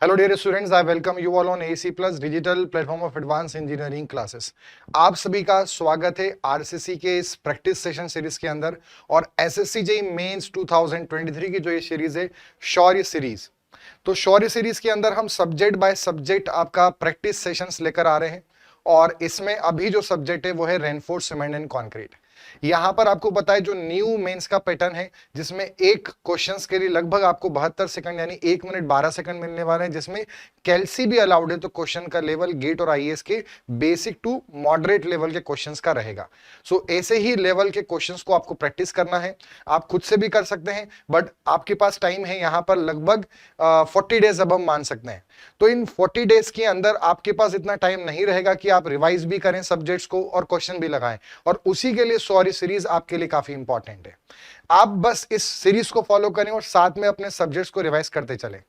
Hello dear students, I welcome you all on AC Plus Digital Platform of Advanced Engineering Classes। आप सभी का स्वागत है RCC के इस प्रैक्टिस सेशन सीरीज के अंदर और एसएससी जेईई मेंस 2023 की जो ये सीरीज है शौर्य सीरीज। तो शौर्य सीरीज के अंदर हम सब्जेक्ट बाय सब्जेक्ट आपका प्रैक्टिस सेशंस लेकर आ रहे हैं और इसमें अभी जो सब्जेक्ट है वो है रेनफोर्स सीमेंट एंड कंक्रीट। यहां पर आपको पता है जो न्यू मेंस का पैटर्न है जिसमें एक क्वेश्चंस के लिए लगभग आपको 72 सेकंड यानी 1 मिनट 12 सेकंड मिलने वाले हैं, जिसमें कैलसी भी अलाउड है। तो क्वेश्चन का लेवल गेट और आईएएस के बेसिक टू मॉडरेट लेवल के क्वेश्चंस का रहेगा। सो ऐसे ही लेवल के क्वेश्चंस को आपको प्रैक्टिस करना है। आप खुद से भी कर सकते हैं बट आपके पास टाइम है यहां पर लगभग 40 डेज अब हम मान सकते हैं। तो इन 40 डेज के अंदर आपके पास इतना टाइम नहीं रहेगा कि आप रिवाइज भी करें सब्जेक्ट्स को और क्वेश्चन भी लगाएं, और उसी के लिए सॉरी सीरीज आपके लिए काफी इंपॉर्टेंट है। आप बस इस सीरीज को फॉलो करें और साथ में अपने सब्जेक्ट्स को रिवाइज करते चलें।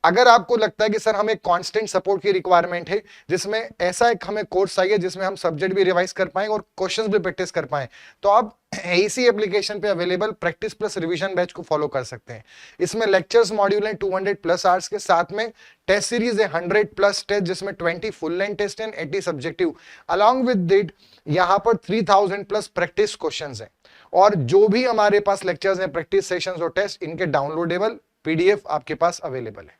अगर आपको लगता है कि सर हमें कांस्टेंट सपोर्ट की रिक्वायरमेंट है, जिसमें ऐसा एक हमें कोर्स चाहिए जिसमें हम सब्जेक्ट भी रिवाइज कर पाएं और क्वेश्चंस भी प्रैक्टिस कर पाएं, तो आप एसी एप्लीकेशन पे available practice plus revision batch को फॉलो कर सकते हैं। इसमें लेक्चर्स मॉड्यूल हैं 200 प्लस आवर्स के, साथ में टेस्ट सीरीज है 100 प्लस टेस्ट जिसमें 20 full length test and 80 subjective. Along with it यहां पर 3000 प्लस प्रैक्टिस क्वेश्चंस हैं और जो भी हमारे पास लेक्चर्स हैं, प्रैक्टिस सेशंस और टेस्ट, इनके डाउनलोडेबल पीडीएफ आपके पास अवेलेबल है।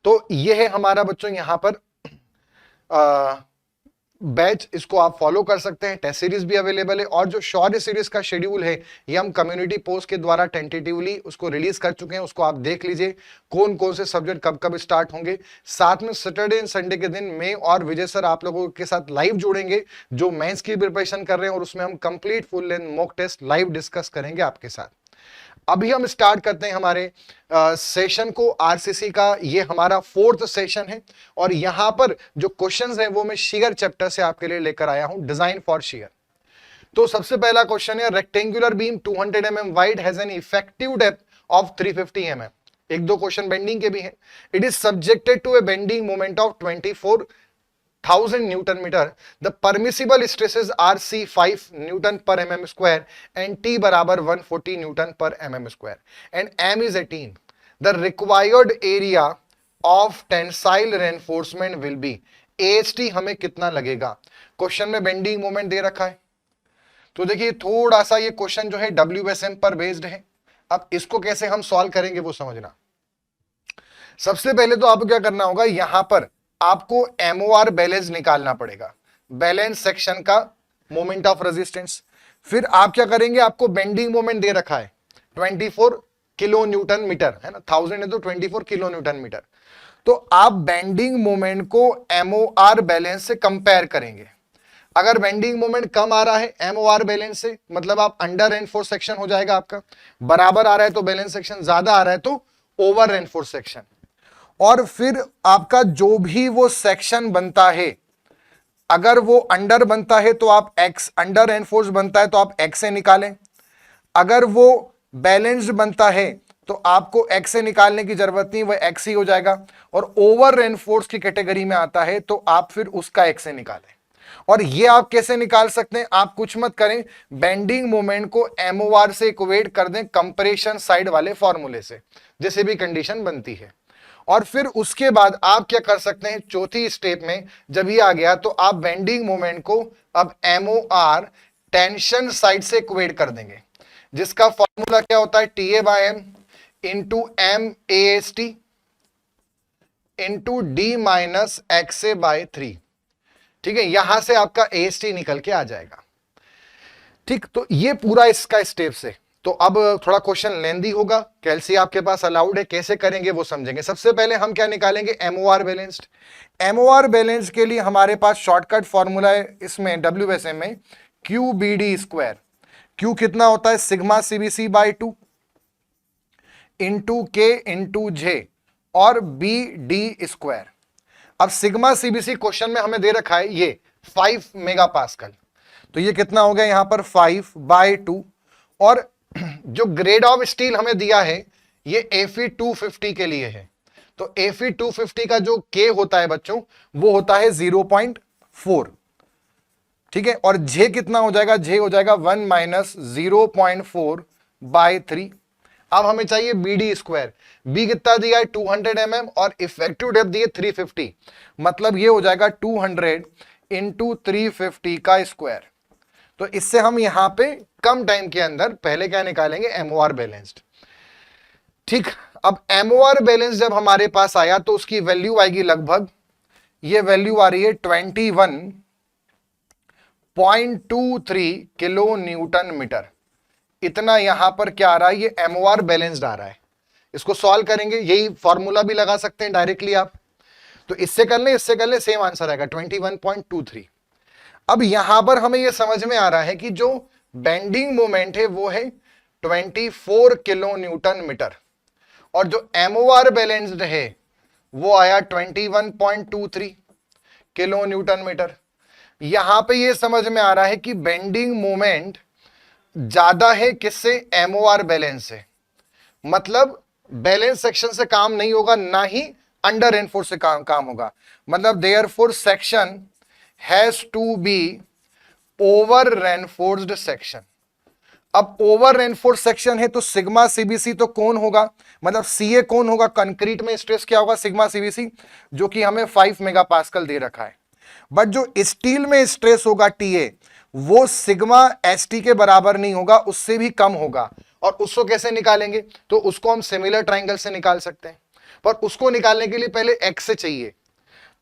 तो ये है हमारा बच्चों यहां पर बैच, इसको आप फॉलो कर सकते हैं। टेस्ट सीरीज भी अवेलेबल है और जो शौर्य सीरीज का शेड्यूल है ये हम कम्युनिटी पोस्ट के द्वारा टेंटेटिवली उसको रिलीज कर चुके हैं। उसको आप देख लीजिए कौन कौन से सब्जेक्ट कब कब स्टार्ट होंगे। साथ में सैटरडे एंड संडे के दिन मैं और विजय सर आप लोगों के साथ लाइव जुड़ेंगे जो मेंस की प्रिपरेशन कर रहे हैं, और उसमें हम complete full length mock test live discuss करेंगे आपके साथ। अभी हम स्टार्ट करते हैं हमारे सेशन को आरसीसी का। ये हमारा 4th सेशन है और यहां पर जो क्वेश्चंस हैं वो मैं शियर चैप्टर से आपके लिए लेकर आया हूं, डिजाइन फॉर शियर। तो सबसे पहला क्वेश्चन है, rectangular beam 200 mm wide has an effective depth of 350 mm। एक दो क्वेश्चन बेंडिंग के भी हैं। It is subjected to a bending moment of 24,000 newton metre. The permissible stresses are C5 newton per mm square and T बराबर 140 newton per mm square and M is 18। The required area of tensile reinforcement will be. AHT हमें कितना लगेगा? Question में bending moment दे रखा है। तो देखिए थोड़ा सा ये क्वेश्चन जो है WSM पर बेस्ड है। अब इसको कैसे हम सॉल्व करेंगे वो समझना। सबसे पहले तो आपको क्या करना होगा, यहां पर आपको MOR बैलेंस निकालना पड़ेगा, बैलेंस सेक्शन का मोमेंट ऑफ रेजिस्टेंस। फिर आप क्या करेंगे, आपको बेंडिंग मोमेंट दे रखा है 24 किलो न्यूटन मीटर, है ना, 1000 है तो 24 किलो न्यूटन मीटर। तो आप बेंडिंग मोमेंट को MOR बैलेंस से कंपेयर करेंगे। अगर बेंडिंग मोमेंट कम आ रहा है MOR बैलेंस से, मतलब आप अंडर रेनफोर्स सेक्शन हो जाएगा आपका। बराबर आ रहा है तो बैलेंस सेक्शन, ज्यादा आ रहा है तो ओवर रेनफोर्स सेक्शन। और फिर आपका जो भी वो सेक्शन बनता है, अगर वो अंडर बनता है तो आप एक्स, अंडर रेनफोर्स बनता है तो आप एक्स से निकालें। अगर वो बैलेंस्ड बनता है तो आपको एक्स से निकालने की जरूरत नहीं, वह एक्स ही हो जाएगा। और ओवर रेनफोर्स की कैटेगरी में आता है तो आप फिर उसका एक्स से निकालें। और ये आप कैसे निकाल सकते हैं, आप कुछ मत करें, बेंडिंग मोमेंट को MOR से इक्वेट कर दें कंप्रेशन साइड वाले फॉर्मूले से, जैसे भी कंडीशन बनती है। और फिर उसके बाद आप क्या कर सकते हैं, चौथी स्टेप में जब ये आ गया तो आप बेंडिंग मोमेंट को अब MOR टेंशन साइड से इक्वेट कर देंगे, जिसका फॉर्मूला क्या होता है, TA/M into MAST into D-XA/3। ठीक है, यहां से आपका AST निकल के आ जाएगा। ठीक, तो ये पूरा इसका स्टेप से। तो अब थोड़ा क्वेश्चन लेंदी होगा, कैलसी आपके पास अलाउड है, कैसे करेंगे वो समझेंगे। सबसे पहले हम क्या निकालेंगे, MOR बैलेंस्ड। MOR बैलेंस के लिए हमारे पास शॉर्टकट फॉर्मूला है इसमें WSM में, QBD स्क्वायर। Q कितना होता है, sigma CBC/2 into K into J और BD स्क्वायर। अब सिग्मा CBC क्वेश्चन में हमें दे रखा है ये 5 मेगापास्कल, तो ये कितना हो गया यहां पर 5/2। और जो ग्रेड ऑफ स्टील हमें दिया है ये Fe250 के लिए है। तो Fe250 का जो K होता है बच्चों वो होता है 0.4। ठीक है, और J कितना हो जाएगा, J हो जाएगा 1 - 0.4/3। अब हमें चाहिए BD स्क्वायर। बी कितना दिया है 200 mm और इफेक्टिव डेप्थ दी है 350, मतलब ये हो जाएगा 200 इंटू 350 का स्क्वायर। तो इससे हम यहां पे कम टाइम के अंदर पहले क्या निकालेंगे, MOR बैलेंस्ड। ठीक, अब MOR बैलेंस जब हमारे पास आया तो उसकी वैल्यू आएगी लगभग, ये वैल्यू आ रही है 21.23 किलो न्यूटन मीटर। इतना यहां पर क्या आ रहा है, ये MOR बैलेंस्ड आ रहा है। इसको सॉल्व करेंगे, यही फॉर्मूला भी लगा सकते हैं डायरेक्टली आप, तो इससे कर ले सेम आंसर आएगा 21.23। अब यहां पर हमें यह समझ में आ रहा है कि जो बेंडिंग मोमेंट है वो है 24 किलो न्यूटन मीटर और जो MOR बैलेंस्ड है वो आया 21.23 किलो न्यूटन मीटर। यहां पे ये समझ में आ रहा है कि बेंडिंग मोमेंट ज्यादा है किससे, MOR बैलेंस से, मतलब बैलेंस सेक्शन से काम नहीं होगा, ना ही अंडर रेनफोर्स से काम होगा, मतलब therefore section has to be over reinforced section. अब ओवर रेनफोर्स सेक्शन है तो सिग्मा सीबीसी तो कौन होगा, मतलब सीए कौन होगा, कंक्रीट में स्ट्रेस क्या होगा, सिग्मा सीबीसी, जो कि हमें 5 मेगापास्कल दे रखा है। बट जो स्टील में स्ट्रेस होगा टीए, वो सिग्मा एसटी के बराबर नहीं होगा, उससे भी कम होगा। और उसको कैसे निकालेंगे, तो उसको हम सिमिलर ट्राइंगल से निकाल सकते हैं, पर उसको निकालने के लिए पहले एक्स से चाहिए।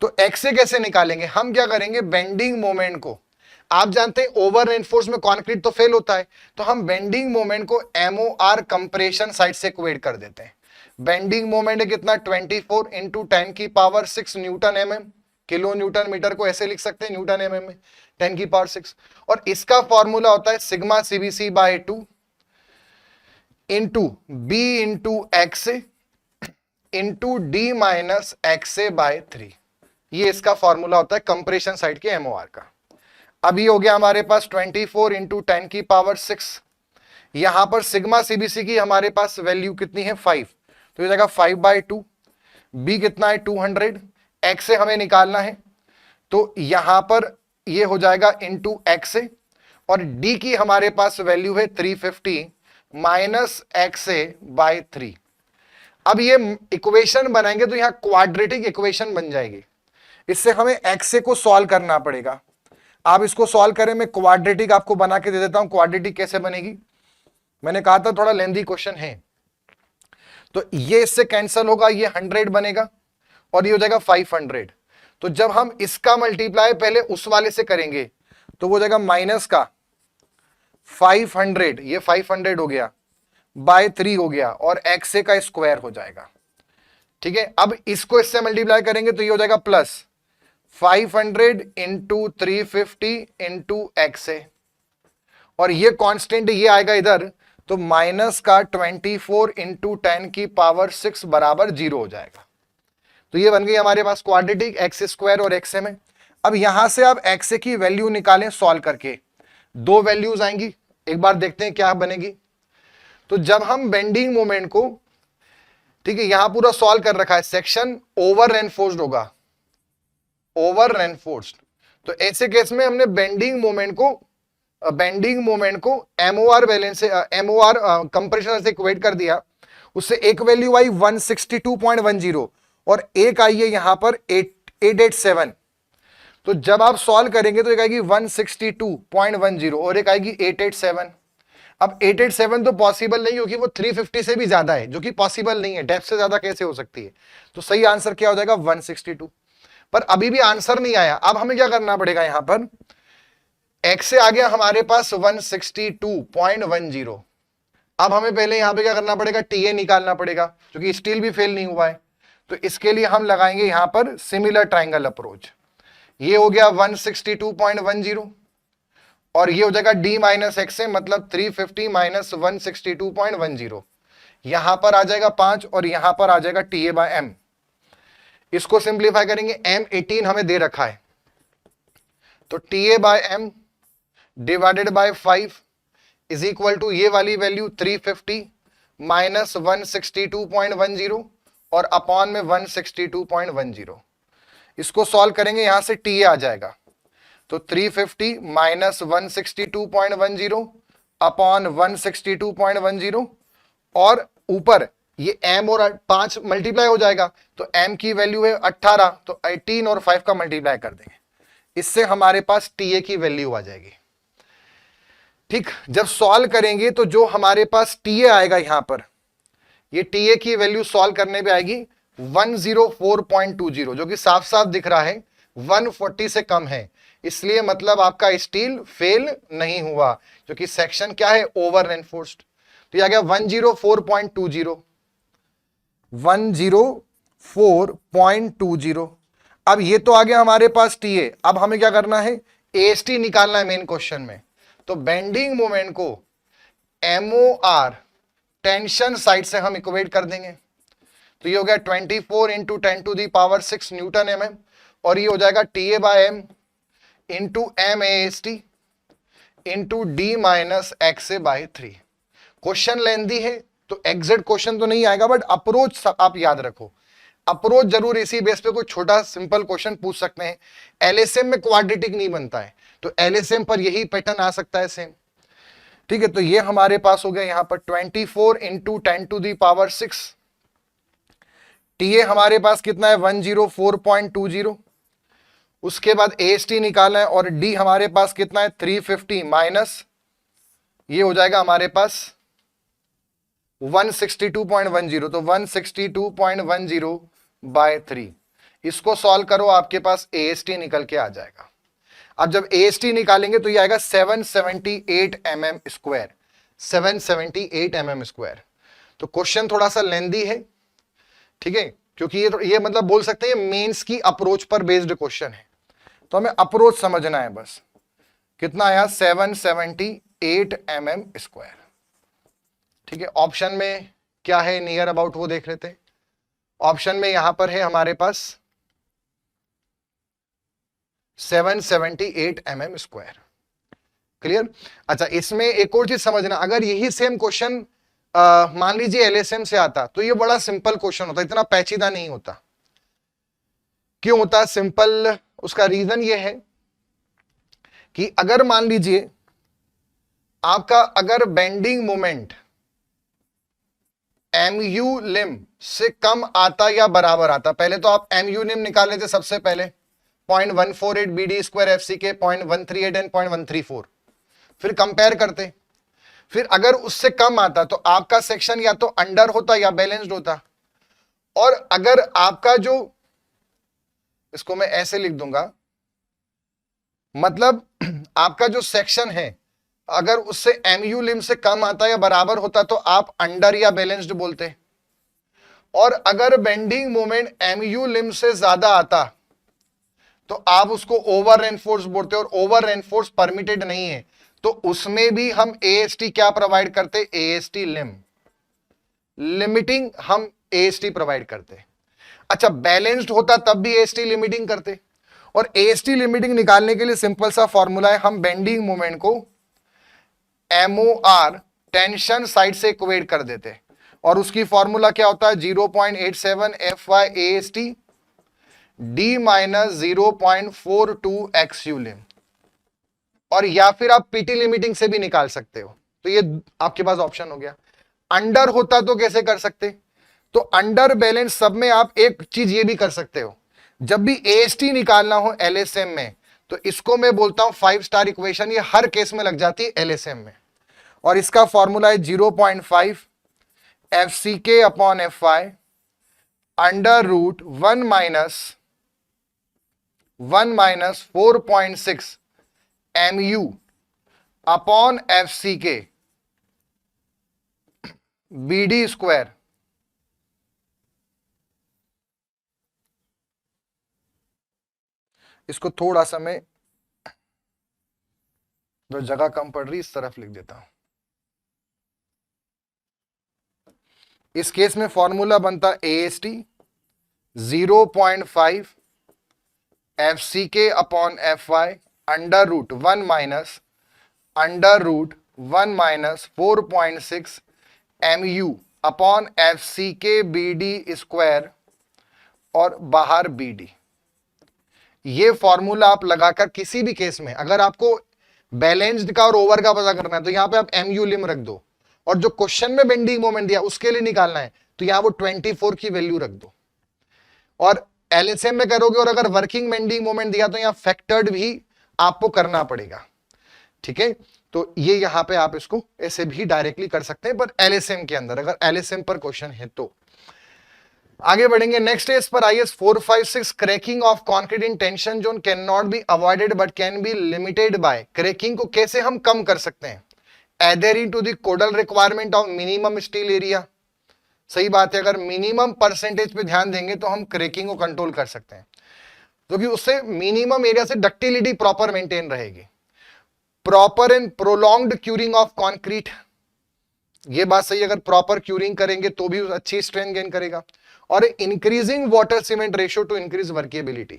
तो एक्स से कैसे निकालेंगे, हम क्या करेंगे, बेंडिंग मोमेंट को, आप जानते हैं ओवर रेनफोर्स में कंक्रीट तो फेल होता है, तो हम बेंडिंग मोमेंट को MOR कंप्रेशन साइड से इक्वेट कर देते हैं। बेंडिंग मोमेंट है कितना, 24 इंटू 10 की power 6 newton mm, kilo newton metre को ऐसे लिख सकते हैं न्यूटन mm में 10 की पावर 6, और इसका फॉर्मूला होता है sigma CBC by 2 into B into X into D minus X by 3। ये इसका फॉर्मूला होता है कंप्रेशन साइड के MOR का। अब ये हो गया हमारे पास 24 इंटू 10 की पावर 6, यहां पर सिग्मा सीबीसी की हमारे पास वैल्यू कितनी है 5, तो ये जाएगा 5/2, बी कितना है 200, एक्स से हमें निकालना है, तो यहां पर ये हो जाएगा इंटू एक्स से, और डी की हमारे पास वैल्यू है 350 माइनस एक्स बाय 3। अब ये इक्वेशन बनाएंगे तो यहां क्वाड्रेटिक इक्वेशन बन जाएगी, इससे हमें एक्स को सॉल्व करना पड़ेगा। आप इसको सॉल्व करें, मैं क्वाड्रेटिक आपको बना के दे देता हूं, क्वाड्रेटिक कैसे बनेगी, मैंने कहा था थोड़ा लेंथी क्वेश्चन है। तो ये इससे कैंसिल होगा, ये 100 बनेगा और ये हो जाएगा 500। तो जब हम इसका मल्टीप्लाई पहले उस वाले से करेंगे तो वो हो जाएगा माइनस का 500, ये 500 हो गया बाय 3 हो गया, और एक्स का स्क्वायर हो जाएगा। ठीक है, अब इसको इससे मल्टीप्लाई करेंगे तो ये हो जाएगा प्लस 500 इंटू 350 इंटू एक्स, और ये कांस्टेंट ये आएगा इधर, तो माइनस का 24 इंटू 10 की पावर 6 बराबर 0 हो जाएगा। तो ये बन गई हमारे पास क्वाड्रेटिक एक्स स्क्वायर और एक्स में। अब यहां से आप एक्स की वैल्यू निकालें सॉल्व करके, दो वैल्यूज आएंगी, एक बार देखते हैं क्या बनेगी। तो जब हम बेंडिंग मोमेंट को, ठीक है, यहां पूरा सॉल्व कर रखा है, सेक्शन ओवर रेनफोर्स्ड होगा, ओवर रेनफोर्स्ड, तो ऐसे केस में हमने बेंडिंग मोमेंट को MOR बैलेंस से MOR कंप्रेशन से इक्वेट कर दिया, उससे एक वैल्यू आई 162.10 और एक आई है यहां पर 887। तो जब आप सॉल्व करेंगे तो एक आएगी 162.10 और एक आएगी 887। अब 887 तो पॉसिबल नहीं, क्योंकि वो 350 से भी ज्यादा है, जो कि पॉसिबल नहीं है, डेप्थ से ज्यादा कैसे हो सकती है। तो सही आंसर क्या हो जाएगा 162। पर अभी भी आंसर नहीं आया, अब हमें क्या करना पड़ेगा, यहां पर x से आ गया हमारे पास 162.10। अब हमें पहले यहां पे क्या करना पड़ेगा, TA निकालना पड़ेगा, क्योंकि स्टील भी फेल नहीं हुआ है। तो इसके लिए हम लगाएंगे यहां पर सिमिलर ट्राइंगल अप्रोच। ये हो गया 162.10 और ये हो जाएगा d माइनस एक्स, मतलब 350 माइनस 162.10, यहां पर आ जाएगा 5 और यहां पर आ जाएगा TA बाय m। इसको सिंप्लीफाई करेंगे, m 18 हमें दे रखा है, तो TA bye m divided by 5 is equal to ये वाली वैल्यू 350 माइनस 162.10 और अपॉन में 162.10। इसको सॉल्व करेंगे, यहां से TA आ जाएगा, तो 350 माइनस 162.10 अपॉन 162.10 और ऊपर ये m और 5 मल्टीप्लाई हो जाएगा, तो m की वैल्यू है 18, तो 18 और 5 का मल्टीप्लाई कर देंगे, इससे हमारे पास TA की वैल्यू आ जाएगी। ठीक, जब सॉल्व करेंगे तो जो हमारे पास TA आएगा यहां पर, ये TA की वैल्यू सॉल्व करने पे आएगी 104.20, जो कि साफ साफ दिख रहा है 140 से कम है, इसलिए मतलब आपका स्टील फेल नहीं हुआ, जो कि सेक्शन क्या है, ओवर रेनफोर्स्ड। तो ये आ गया 104.20, 104.20। अब ये तो आ गया हमारे पास TA, अब हमें क्या करना है, AST निकालना है मेन क्वेश्चन में। तो बेंडिंग मोमेंट को MOR टेंशन साइड से हम इक्वेट कर देंगे, तो ये हो गया 24 इंटू 10⁶ न्यूटन mm, और ये हो जाएगा TA bye M into MAST into D minus XA by 3। Question लेंदी है तो एग्जैक्ट क्वेश्चन तो नहीं आएगा, बट अप्रोच आप याद रखो, अप्रोच जरूर इसी बेस पे कोई छोटा सिंपल क्वेश्चन पूछ सकते हैं। LSM में क्वाड्रेटिक नहीं बनता है, तो LSM पर यही पैटर्न आ सकता है सेम। ठीक है, तो ये हमारे पास हो गया यहां पर 24 इंटू 10⁶। TA हमारे पास कितना है, 104.20। उसके बाद AST निकालना है, और D हमारे पास कितना है, 350 माइनस ये हो जाएगा हमारे पास 162.10, तो 162.10 बाय 3। इसको सॉल्व करो, आपके पास AST निकल के आ जाएगा। अब जब AST निकालेंगे तो ये आएगा 778 mm स्क्वायर, 778 mm स्क्वायर। तो क्वेश्चन थोड़ा सा लेंदी है, ठीक है, क्योंकि ये मतलब बोल सकते हैं मेंस की अप्रोच पर बेस्ड क्वेश्चन है, तो हमें अप्रोच समझना है बस। कितना आया, 778 mm स्क्वायर। ठीक है, ऑप्शन में क्या है नियर अबाउट वो देख लेते हैं। ऑप्शन में यहां पर है हमारे पास 778 mm स्क्वायर। क्लियर। अच्छा, इसमें एक और चीज समझना, अगर यही सेम क्वेश्चन मान लीजिए LSM से आता तो ये बड़ा सिंपल क्वेश्चन होता, इतना पेचीदा नहीं होता। क्यों होता सिंपल, उसका रीजन ये है कि अगर मान लीजिए आपका अगर बेंडिंग मोमेंट MU लिम से कम आता या बराबर आता, पहले तो आप MU लिम निकाल लेते सबसे पहले 0.148 BD स्क्वायर FCK 0.138 एंड 0.134, फिर कंपेयर करते, फिर अगर उससे कम आता तो आपका सेक्शन या तो अंडर होता या बैलेंस्ड होता, और अगर आपका जो, इसको मैं ऐसे लिख दूंगा, मतलब आपका जो सेक्शन है अगर उससे MU लिम से कम आता या बराबर होता तो आप अंडर या बैलेंस्ड बोलते, और अगर बेंडिंग मोमेंट MU लिम से ज्यादा आता तो आप उसको ओवर रेनफोर्स बोलते, और ओवर रेनफोर्स परमिटेड नहीं है, तो उसमें भी हम AST क्या प्रोवाइड करते, AST लिम, लिमिटिंग हम AST प्रोवाइड करते। अच्छा, बैलेंस्ड होता तब भी AST लिमिटिंग करते, और AST लिमिटिंग निकालने के लिए सिंपल सा फॉर्मूला है, हम बेंडिंग मोमेंट को MOR टेंशन साइड से इक्वेट कर देते, और उसकी फॉर्मूला क्या होता है, 0.87 FY AST D minus 0.42 XU लिम, और या फिर आप PT लिमिटिंग से भी निकाल सकते हो, तो ये आपके पास ऑप्शन हो गया। अंडर होता तो कैसे कर सकते, तो अंडर बैलेंस सब में आप एक चीज ये भी कर सकते हो, जब भी AST निकालना हो LSM में, तो इसको मैं बोलता हूं 5 स्टार इक्वेशन, ये हर केस में लग जाती है LSM में, और इसका फॉर्मूला है 0.5 FCK upon FY under root 1 minus 4.6 MU upon FCK BD square. इसको थोड़ा सा मैं, जो जगह कम पड़ रही इस तरफ लिख देता हूं। इस केस में फॉर्मूला बनता AST 0.5 FCK upon FY under root 1 minus 4.6 MU upon FCK BD square, और बाहर BD। ये फॉर्मूला आप लगाकर किसी भी केस में, अगर आपको बैलेंस्ड का और ओवर का पता करना है तो यहां पे आप MU लिम रख दो, और जो क्वेश्चन में बेंडिंग मोमेंट दिया उसके लिए निकालना है, तो यहां वो 24 की वैल्यू रख दो। और एलएसएम में करोगे और अगर वर्किंग बेंडिंग मोमेंट दिया तो यहां फैक्टर्ड भी आपको करना पड़ेगा, ठीक है। तो ये यहां पे आप इसको ऐसे भी डायरेक्टली कर सकते हैं, पर एलएसएम के अंदर, अगर एलएसएम पर क्वेश्चन है तो। आगे बढ़ेंगे, next is per IS 456, cracking of concrete in tension zone can not be avoided but can be limited by. Cracking को कैसे हम कम कर सकते हैं? Adhering to the codal requirement of minimum steel area. सही बात है, अगर मिनिमम परसेंटेज पे ध्यान देंगे तो हम क्रैकिंग को कंट्रोल कर सकते हैं, क्योंकि उससे मिनिमम एरिया से डक्टिलिटी प्रॉपर मेंटेन रहेगी। Proper and prolonged curing of concrete, ये बात सही, अगर प्रॉपर क्यूरिंग करेंगे तो भी अच्छी स्ट्रेंथ गेन करेगा। और increasing water cement ratio two increase workability.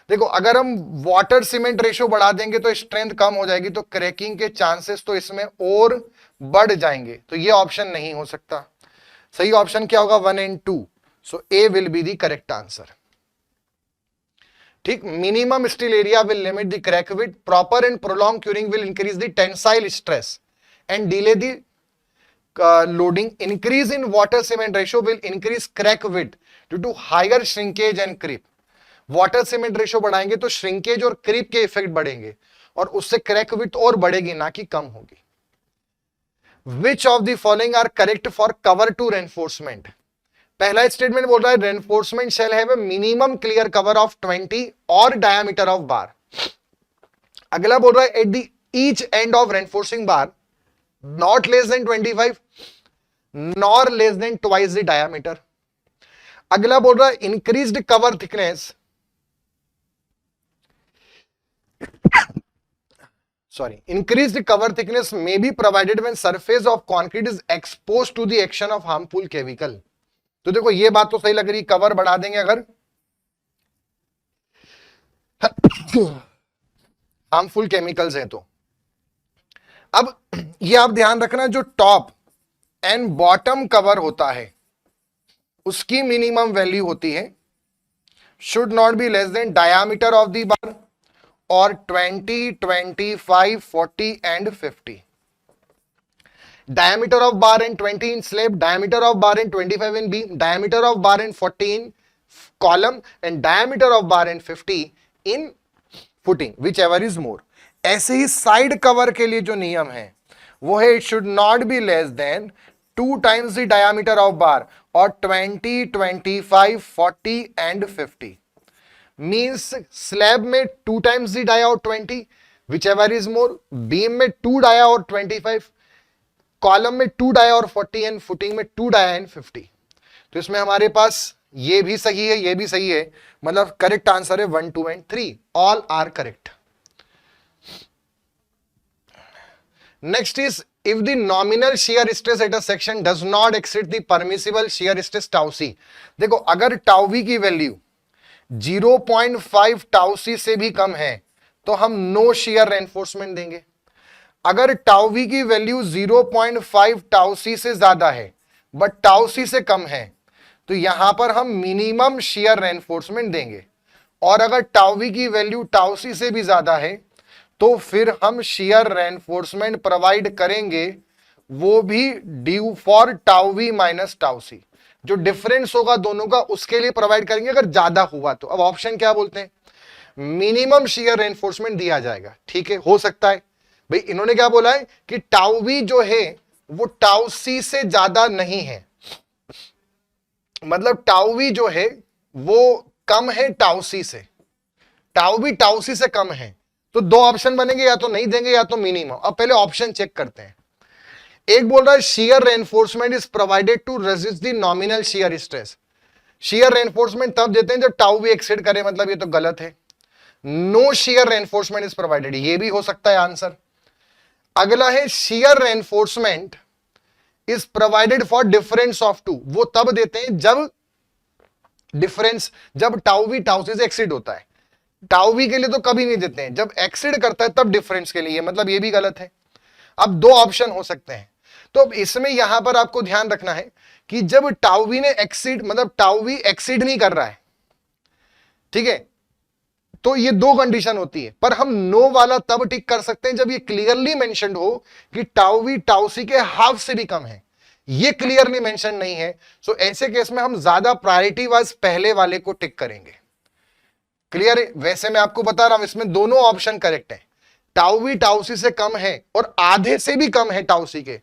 देखो, अगर हम वाटर सीमेंट रेशियो बढ़ा देंगे तो स्ट्रेंथ कम हो जाएगी, तो क्रैकिंग के चांसेस तो इसमें और बढ़ जाएंगे, तो ये ऑप्शन नहीं हो सकता। सही ऑप्शन क्या होगा? 1 and 2। So A will be the correct answer. ठीक, minimum steel area will limit the crack width, proper and prolong curing will increase the tensile stress and delay the loading. Increase in water cement ratio will increase crack width due to higher shrinkage and creep. Water cement ratio बढ़ाएंगे तो shrinkage और creep के effect बढ़ेंगे और उससे crack width और बढ़ेगी, ना कि कम होगी। Which of the following are correct for cover to reinforcement? पहला स्टेटमेंट बोल रहा है reinforcement shall have a minimum clear cover of 20 or diameter of bar. अगला बोल रहा है at the each end of reinforcing bar not less than 25 nor less than twice the diameter. अगला बोल रहा है increased cover thickness, increased cover thickness may be provided when surface of concrete is exposed to the action of harmful chemical. तो देखो, ये बात तो सही लग रही, कवर बढ़ा देंगे अगर हार्मफुल केमिकल्स हैं तो। अब ये आप ध्यान रखना, जो टॉप एंड बॉटम कवर होता है उसकी मिनिमम वैल्यू होती है should not be less then diameter of the bar और 20, 25, 40 and 50. Diameter of bar in 20 in slab, diameter of bar in 25 in beam, diameter of bar in 40 in column and diameter of bar in 50 in footing, whichever is more. ऐसे ही side cover के लिए जो नियम है वो है it should not be less then 2 times the diameter of bar और 20, 25, 40 and 50. Means slab में 2 times the डाया और 20, whichever is more, बीम में 2 डाया और 25, कॉलम में 2 डाया और 40 एंड फुटिंग में 2 डाया एंड 50. तो इसमें हमारे पास ये भी सही है, ये भी सही है, मतलब करेक्ट आंसर है 1, 2 and 3, all are correct. Next is, if the nominal shear stress at a section does not exceed the permissible shear stress tau c. देखो, अगर tau v की वैल्यू 0.5 tau c से भी कम है तो हम नो shear reinforcement देंगे. अगर tau v की वैल्यू 0.5 tau c से ज्यादा है बट tau c से कम है तो यहां पर हम मिनिमम shear reinforcement देंगे. और अगर tau v की वैल्यू tau c से भी ज्यादा है तो फिर हम shear reinforcement प्रोवाइड करेंगे, वो भी due for tau V minus tau C. जो डिफरेंस होगा दोनों का उसके लिए प्रोवाइड करेंगे अगर ज्यादा हुआ तो. अब ऑप्शन क्या बोलते हैं? मिनिमम shear reinforcement दिया जाएगा. ठीक है, हो सकता है भाई इन्होंने क्या बोला है कि टाउ वी जो है वो टाउ सी से ज्यादा नहीं है, मतलब टाउ वी जो है वो कम है टाउ सी से, टाउ वी टाउ सी से कम है. तो दो ऑप्शन बनेंगे, या तो नहीं देंगे या तो मिनिमम. अब पहले ऑप्शन चेक करते हैं. एक बोल रहा है shear reinforcement is provided to resist the nominal shear stress. shear reinforcement तब देते हैं जब टाउ वी एक्सीड करे, मतलब ये तो गलत है. No shear reinforcement is provided, ये भी हो सकता है आंसर. अगला है shear reinforcement is provided for difference of two. वो तब देते हैं जब डिफरेंस, जब टाउ वी टाउ सी से एक्सीड होता है. टाउ वी के लिए तो कभी नहीं देते हैं, जब एक्सीड करता है तब डिफरेंस के लिए, मतलब ये भी गलत है. अब दो ऑप्शन हो सकते हैं. तो अब इसमें यहां पर आपको ध्यान रखना है कि जब टाउ वी ने एक्सीड, मतलब टाउ वी एक्सीड नहीं कर रहा है, ठीक है, तो ये दो कंडीशन होती है, पर हम नो वाला तब टिक कर सकते हैं जब ये क्लियरली मेंशन्ड हो कि टाउ वी टाउ सी के हाफ से भी कम है। ये क्लियरली मेंशन नहीं है, सो ऐसे केस में हम ज्यादा प्रायोरिटी वाइज पहले वाले को टिक करेंगे। क्लियर है? वैसे मैं आपको बता रहा हूं इसमें दोनों ऑप्शन करेक्ट है, टाउ वी टाउ सी से कम है और आधे से भी कम है टाउ सी के,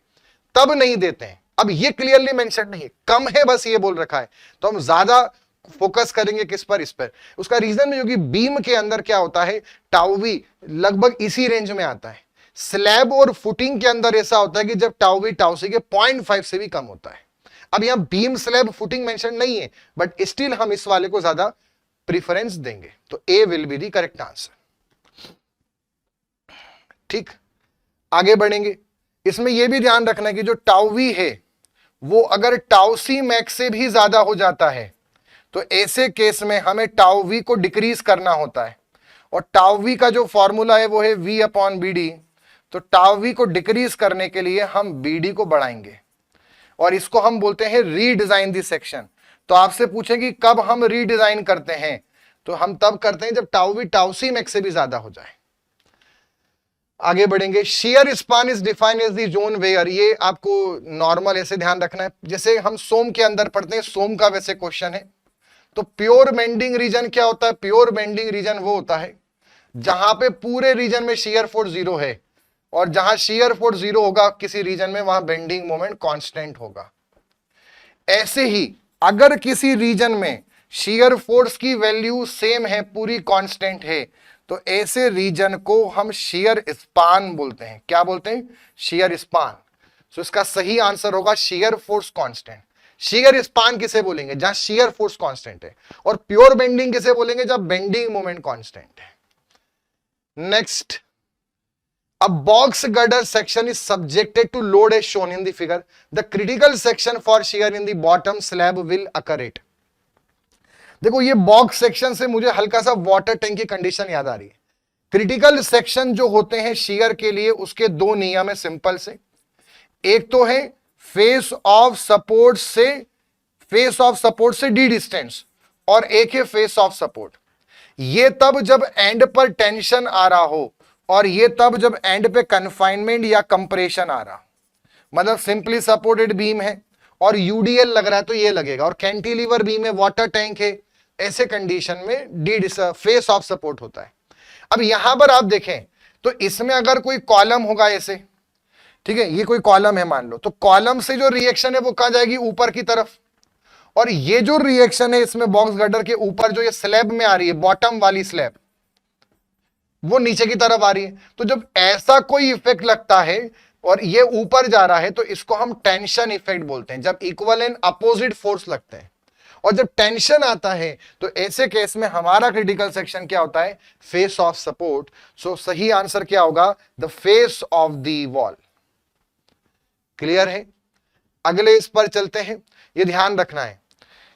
तब नहीं देते हैं। अब ये क्लियरली मेंशन नहीं है, कम है बस ये बोल रखा है, तो हम ज्यादा फोकस करेंगे किस पर? इस पर। उसका रीजन है क्योंकि बीम के अंदर क्या होता है, टाउ वी लगभग इसी रेंज में आता है। स्लैब और फुटिंग के अंदर ऐसा होता है कि जब टाउ वी टाउ सी के 0.5 से भी कम होता है। अब यहां बीम स्लैब फुटिंग मेंशन नहीं है, बट स्टिल हम इस वाले को ज्यादा प्रीफरेंस देंगे, तो A will be the correct answer. ठीक, आगे बढ़ेंगे। इसमें यह भी ध्यान रखना है कि जो टाउ वी है वो अगर टाउ सी मैक्स से भी ज्यादा हो जाता है तो ऐसे केस में हमें टाउ वी को डिक्रीज करना होता है, और टाउ वी का जो फॉर्मूला है वो है v अपॉन बी डी। तो टाउ वी को डिक्रीज करने के लिए हम बी डी को बढ़ाएंगे, और इसको हम बोलते हैं रीडिजाइन दी सेक्शन। तो आपसे पूछेंगे कब हम रीडिजाइन करते हैं, तो हम तब करते हैं जब tau V tau C max से भी ज्यादा हो जाए। आगे बढ़ेंगे। Shear span is defined as the zone where, ये आपको नॉर्मल ऐसे ध्यान रखना है जैसे हम सोम के अंदर पढ़ते हैं, सोम का वैसे क्वेश्चन है। तो प्योर बेंडिंग रीजन क्या होता है? प्योर बेंडिंग रीजन वो होता है जहां पे पूरे रीजन में शियर फोर्स 0 है, और जहां शियर फोर्स 0 होगा किसी रीजन में, वहां बेंडिंग मोमेंट कांस्टेंट होगा। ऐसे ही अगर किसी रीजन में शियर फोर्स की वैल्यू सेम है, पूरी कांस्टेंट है, तो ऐसे रीजन को हम शियर स्पान बोलते हैं। क्या बोलते हैं? Shear span. तो इसका सही आंसर होगा shear force constant. Shear span किसे बोलेंगे? जहां शियर फोर्स कांस्टेंट है। और प्योर बेंडिंग किसे बोलेंगे? जब बेंडिंग मोमेंट कांस्टेंट है। Next, a box girder section is subjected to load as shown in the figure. The critical section for shear in the bottom slab will occur at। देखो ये box section से मुझे हल्का सा water tank की condition याद आ रही है। क्रिटिकल सेक्शन जो होते हैं शियर के लिए, उसके दो नियम है सिंपल से। एक तो है फेस ऑफ सपोर्ट से डी डिस्टेंस, और एक है फेस ऑफ सपोर्ट। ये तब जब एंड पर टेंशन आ रहा हो, और ये तब जब एंड पे कन्फाइनमेंट या कंप्रेशन आ रहा। मतलब सिंपली सपोर्टेड बीम है और यूडीएल लग रहा है तो ये लगेगा, और कैंटिलीवर बीम है, वाटर टैंक है, ऐसे कंडीशन में डी फेस ऑफ सपोर्ट होता है। अब यहां पर आप देखें तो इसमें अगर कोई कॉलम होगा ऐसे, ठीक है, ये कोई कॉलम है मान लो, तो कॉलम से जो रिएक्शन है वो कहां जाएगी? ऊपर की तरफ। और ये जो रिएक्शन है इसमें बॉक्स गर्डर के ऊपर जो ये स्लैब में आ रही है, बॉटम वाली स्लैब, वो नीचे की तरफ आ रही है। तो जब ऐसा कोई इफेक्ट लगता है और ये ऊपर जा रहा है तो इसको हम टेंशन इफेक्ट बोलते हैं, जब इक्वल एंड अपोजिट फोर्स लगते हैं। और जब टेंशन आता है तो ऐसे केस में हमारा क्रिटिकल सेक्शन क्या होता है? Face of support. सो सही आंसर क्या होगा? The face of the wall. Clear है? अगले इस पर चलते हैं। ये ध्यान रखना है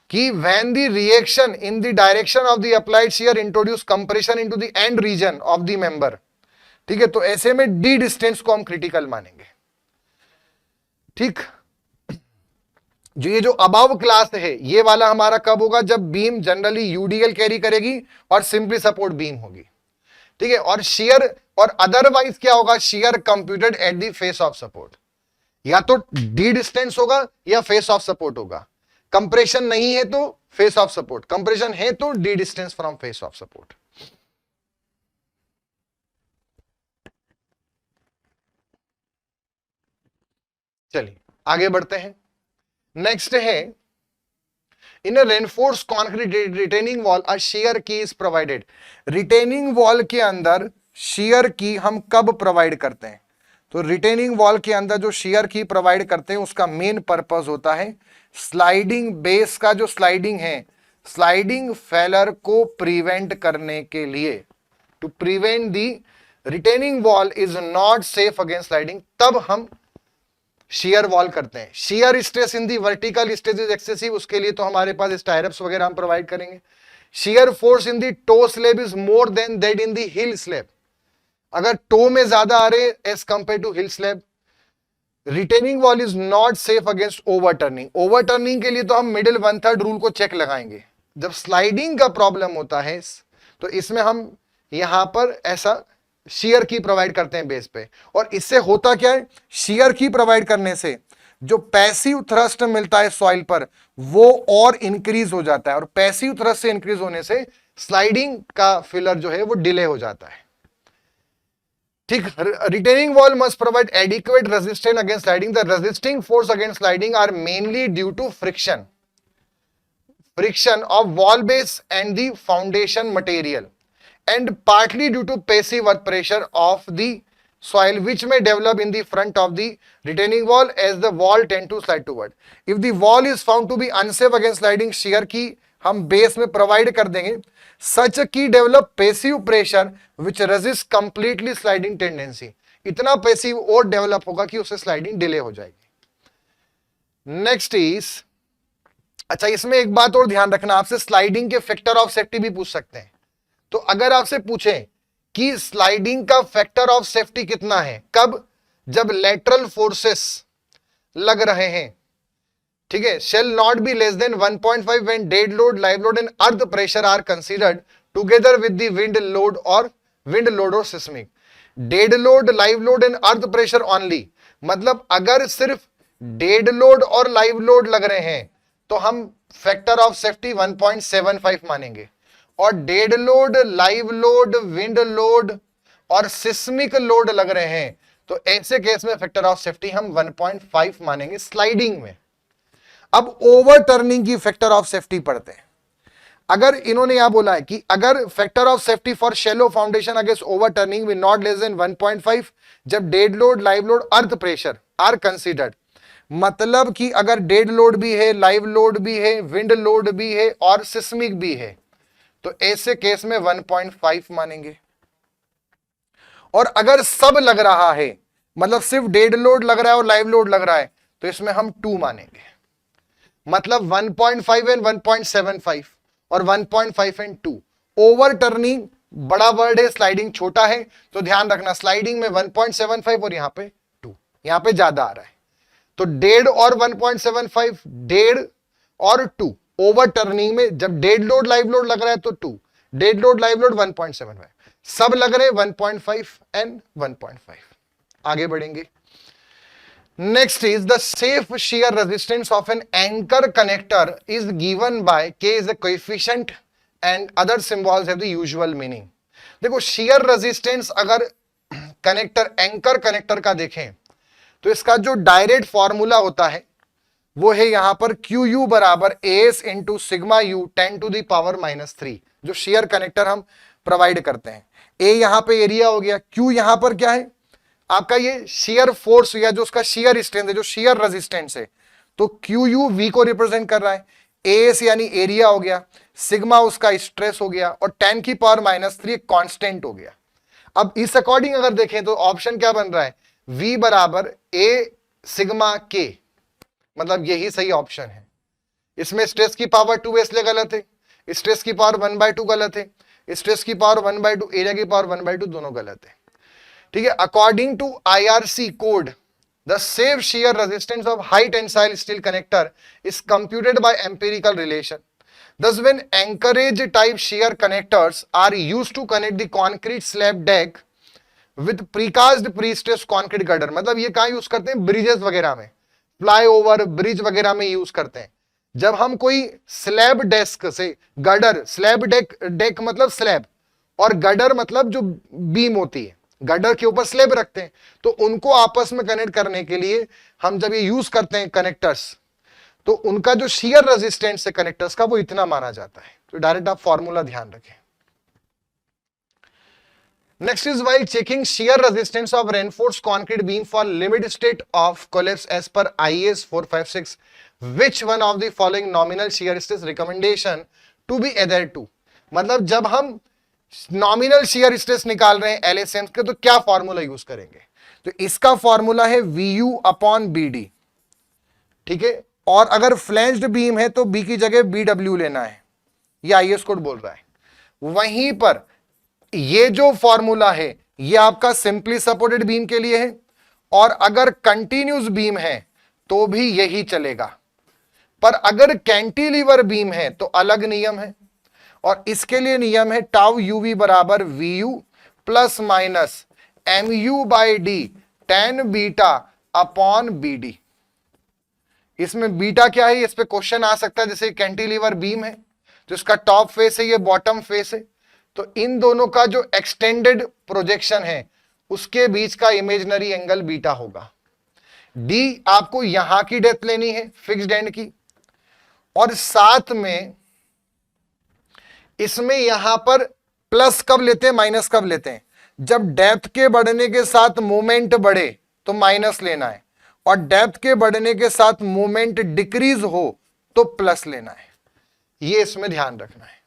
कि when the reaction in the direction of the applied shear introduce compression into the end region of the member, ठीक है, तो ऐसे में डी डिस्टेंस को हम क्रिटिकल मानेंगे। ठीक, जो ये जो अबव क्लास है ये वाला हमारा कब होगा? जब बीम जनरली यूडीएल कैरी करेगी और सिंपली सपोर्ट बीम होगी। ठीक है, और शियर और अदरवाइज क्या होगा? Shear computed at the face of support. या तो डी डिस्टेंस होगा या फेस ऑफ सपोर्ट होगा। कंप्रेशन नहीं है तो फेस ऑफ सपोर्ट, कंप्रेशन है तो D distance from face of support. चलिए आगे बढ़ते हैं। नेक्स्ट है, इन अ रेनफोर्स कॉन्क्रीट रिटेनिंग वॉल अ शियर की इज प्रोवाइडेड। रिटेनिंग वॉल के अंदर शियर की हम कब प्रोवाइड करते हैं? तो रिटेनिंग वॉल के अंदर जो शियर की प्रोवाइड करते हैं उसका मेन पर्पस होता है स्लाइडिंग बेस का, जो स्लाइडिंग है, स्लाइडिंग फेलर को प्रिवेंट करने के लिए। To prevent the retaining wall is not safe against sliding, तब हम शियर वॉल करते हैं। Shear stress in the vertical stress is excessive, उसके लिए तो हमारे पास स्टायरप्स वगैरह हम प्रोवाइड करेंगे। Shear force in the toe slab is more than that in the heel slab, अगर टो में ज्यादा आ रहे as compare to heel slab. Retaining wall is not safe against overturning, overturning के लिए तो हम मिडिल 1/3 रूल को चेक लगाएंगे। जब स्लाइडिंग का प्रॉब्लम होता है तो इसमें हम यहां पर ऐसा शियर की प्रोवाइड करते हैं बेस पे, और इससे होता क्या है, शियर की प्रोवाइड करने से जो पैसिव थ्रस्ट मिलता है सॉइल पर वो और इंक्रीज हो जाता है, और पैसिव थ्रस्ट से इंक्रीज होने से स्लाइडिंग का फिलर जो है वो डिले हो जाता है। ठीक, retaining wall must provide adequate resistance against sliding. The resisting force against sliding are mainly due to friction of wall base and the foundation material, and partly due to passive earth pressure of the soil which may develop in the front of the retaining wall as the wall tend to slide toward. If the wall is found to be unsafe against sliding, shear की हम base में provide कर देंगे, such की develop passive pressure which resist completely sliding tendency. इतना passive और develop होगा कि उससे स्लाइडिंग डिले हो जाएगी। नेक्स्ट इज, अच्छा इसमें एक बात और ध्यान रखना, आपसे स्लाइडिंग के फैक्टर ऑफ सेफ्टी भी पूछ सकते हैं। तो अगर आपसे पूछें कि स्लाइडिंग का फैक्टर ऑफ सेफ्टी कितना है, कब, जब लेटरल फोर्सेस लग रहे हैं, ठीक है, shall not be less than 1.5 when dead load, live load and earth pressure are considered together with the wind load और seismic. Dead load, live load and earth pressure only, मतलब अगर सिर्फ dead load और live load लग रहे हैं तो हम फैक्टर ऑफ सेफ्टी 1.75 मानेंगे, और dead load, live load, wind load और सिस्मिक लोड लग रहे हैं तो ऐसे केस में फैक्टर ऑफ सेफ्टी हम 1.5 मानेंगे स्लाइडिंग में। अब ओवर टर्निंग की फैक्टर ऑफ सेफ्टी पढ़ते हैं। अगर इन्होंने यहां बोला है कि अगर factor of safety for shallow foundation against overturning will not less than 1.5 जब dead load, live load, earth pressure are considered, मतलब कि अगर डेड लोड भी है, लाइव लोड भी है, विंड लोड भी है और सिस्मिक भी है तो ऐसे केस में 1.5 मानेंगे। और अगर सब लग रहा है, मतलब सिर्फ डेड लोड लग रहा है और लाइव लोड लग रहा है तो इसमें हम 2 मानेंगे, मतलब 1.5 एंड 1.75 और 1.5 एंड 2। ओवर टर्निंग बड़ा वर्ड है, स्लाइडिंग छोटा है, तो ध्यान रखना स्लाइडिंग में 1.75 और यहां पे 2, यहां पे ज्यादा आ रहा है तो डेड और 1.75, डेड और 2। ओवर टर्निंग में जब डेड लोड, लाइव लोड लग रहा है तो 2, डेड लोड, लाइव लोड 1.75, सब लग रहे 1.5 एंड 1.5। आगे बढ़ेंगे। Next is the safe shear resistance of an anchor connector is given by K is a coefficient and other symbols have the usual meaning। देखो shear resistance अगर connector, anchor connector का देखें तो इसका जो डायरेक्ट फॉर्मूला होता है वो है यहां पर QU बराबर AS into sigma U 10 to the power -3, जो शेयर कनेक्टर हम प्रोवाइड करते हैं। A यहां पे एरिया हो गया, Q यहां पर क्या है आपका, ये शेयर फोर्स या जो उसका शेयर स्ट्रेंथ है, जो शेयर रेजिस्टेंस है, तो QU V को रिप्रेजेंट कर रहा है, AS यानी एरिया हो गया, सिग्मा उसका स्ट्रेस हो गया और 10 की पावर -3 कांस्टेंट हो गया। अब इस अकॉर्डिंग अगर देखें तो ऑप्शन क्या बन रहा है, V बराबर A सिग्मा K, मतलब यही सही ऑप्शन है। इसमें स्ट्रेस की पावर 2 इसलिए गलत है, स्ट्रेस की पावर 1/2 गलत है, स्ट्रेस की पावर 1/2, एरिया की पावर 1/2 दोनों गलत है। ठीक है, according to IRC code the safe shear resistance of high tensile steel connector is computed by empirical relation। Thus when anchorage type shear connectors are used to connect the concrete slab deck with precast pre-stressed concrete girder, मतलब ये कहां use करते हैं, bridges वगैरह में, flyover bridge वगैरह में use करते हैं। जब हम कोई स्लैब डेस्क से गर्डर, स्लैब डेक मतलब स्लैब और गर्डर मतलब जो बीम होती है, गर्डर के ऊपर स्लैब रखते हैं, तो उनको आपस में कनेक्ट करने के लिए हम जब ये यूज करते हैं कनेक्टर्स, तो उनका जो शियर रेजिस्टेंस है कनेक्टर्स का वो इतना माना जाता है। तो डायरेक्ट आप फॉर्मूला ध्यान रखें। Next is while checking shear resistance of reinforced concrete beam for limit state of collapse as per IS 456, which one of the following nominal shear stress recommendation to be adhered to, मतलब जब हम nominal shear stress निकाल रहे हैं LSM के तो क्या formula use करेंगे, तो इसका फॉर्मूला है VU अपॉन BD। ठीक है, और अगर फ्लैंज्ड बीम है तो B की जगह BW लेना है, ये IS कोड बोल रहा है। वहीं पर ये जो फॉर्मूला है ये आपका सिंपली सपोर्टेड बीम के लिए है, और अगर कंटिन्यूस बीम है तो भी यही चलेगा, पर अगर कैंटिलीवर बीम है तो अलग नियम है, और इसके लिए नियम है टाउ यूवी बराबर V U plus minus M U by D ten beta upon B D. इसमें बीटा क्या है, इस पे क्वेश्चन आ सकता है, जैसे कैंटिलीवर बीम है तो इसका टॉप फेस है, ये बॉटम फेस है, तो इन दोनों का जो एक्सटेंडेड प्रोजेक्शन है उसके बीच का इमेजिनरी एंगल बीटा होगा। डी आपको यहां की डेप्थ लेनी है फिक्स्ड एंड की, और साथ में इसमें यहां पर प्लस कब लेते हैं माइनस कब लेते हैं, जब डेप्थ के बढ़ने के साथ मोमेंट बढ़े तो माइनस लेना है, और डेप्थ के बढ़ने के साथ मोमेंट डिक्रीज हो तो प्लस लेना है। ये इसमें ध्यान रखना है,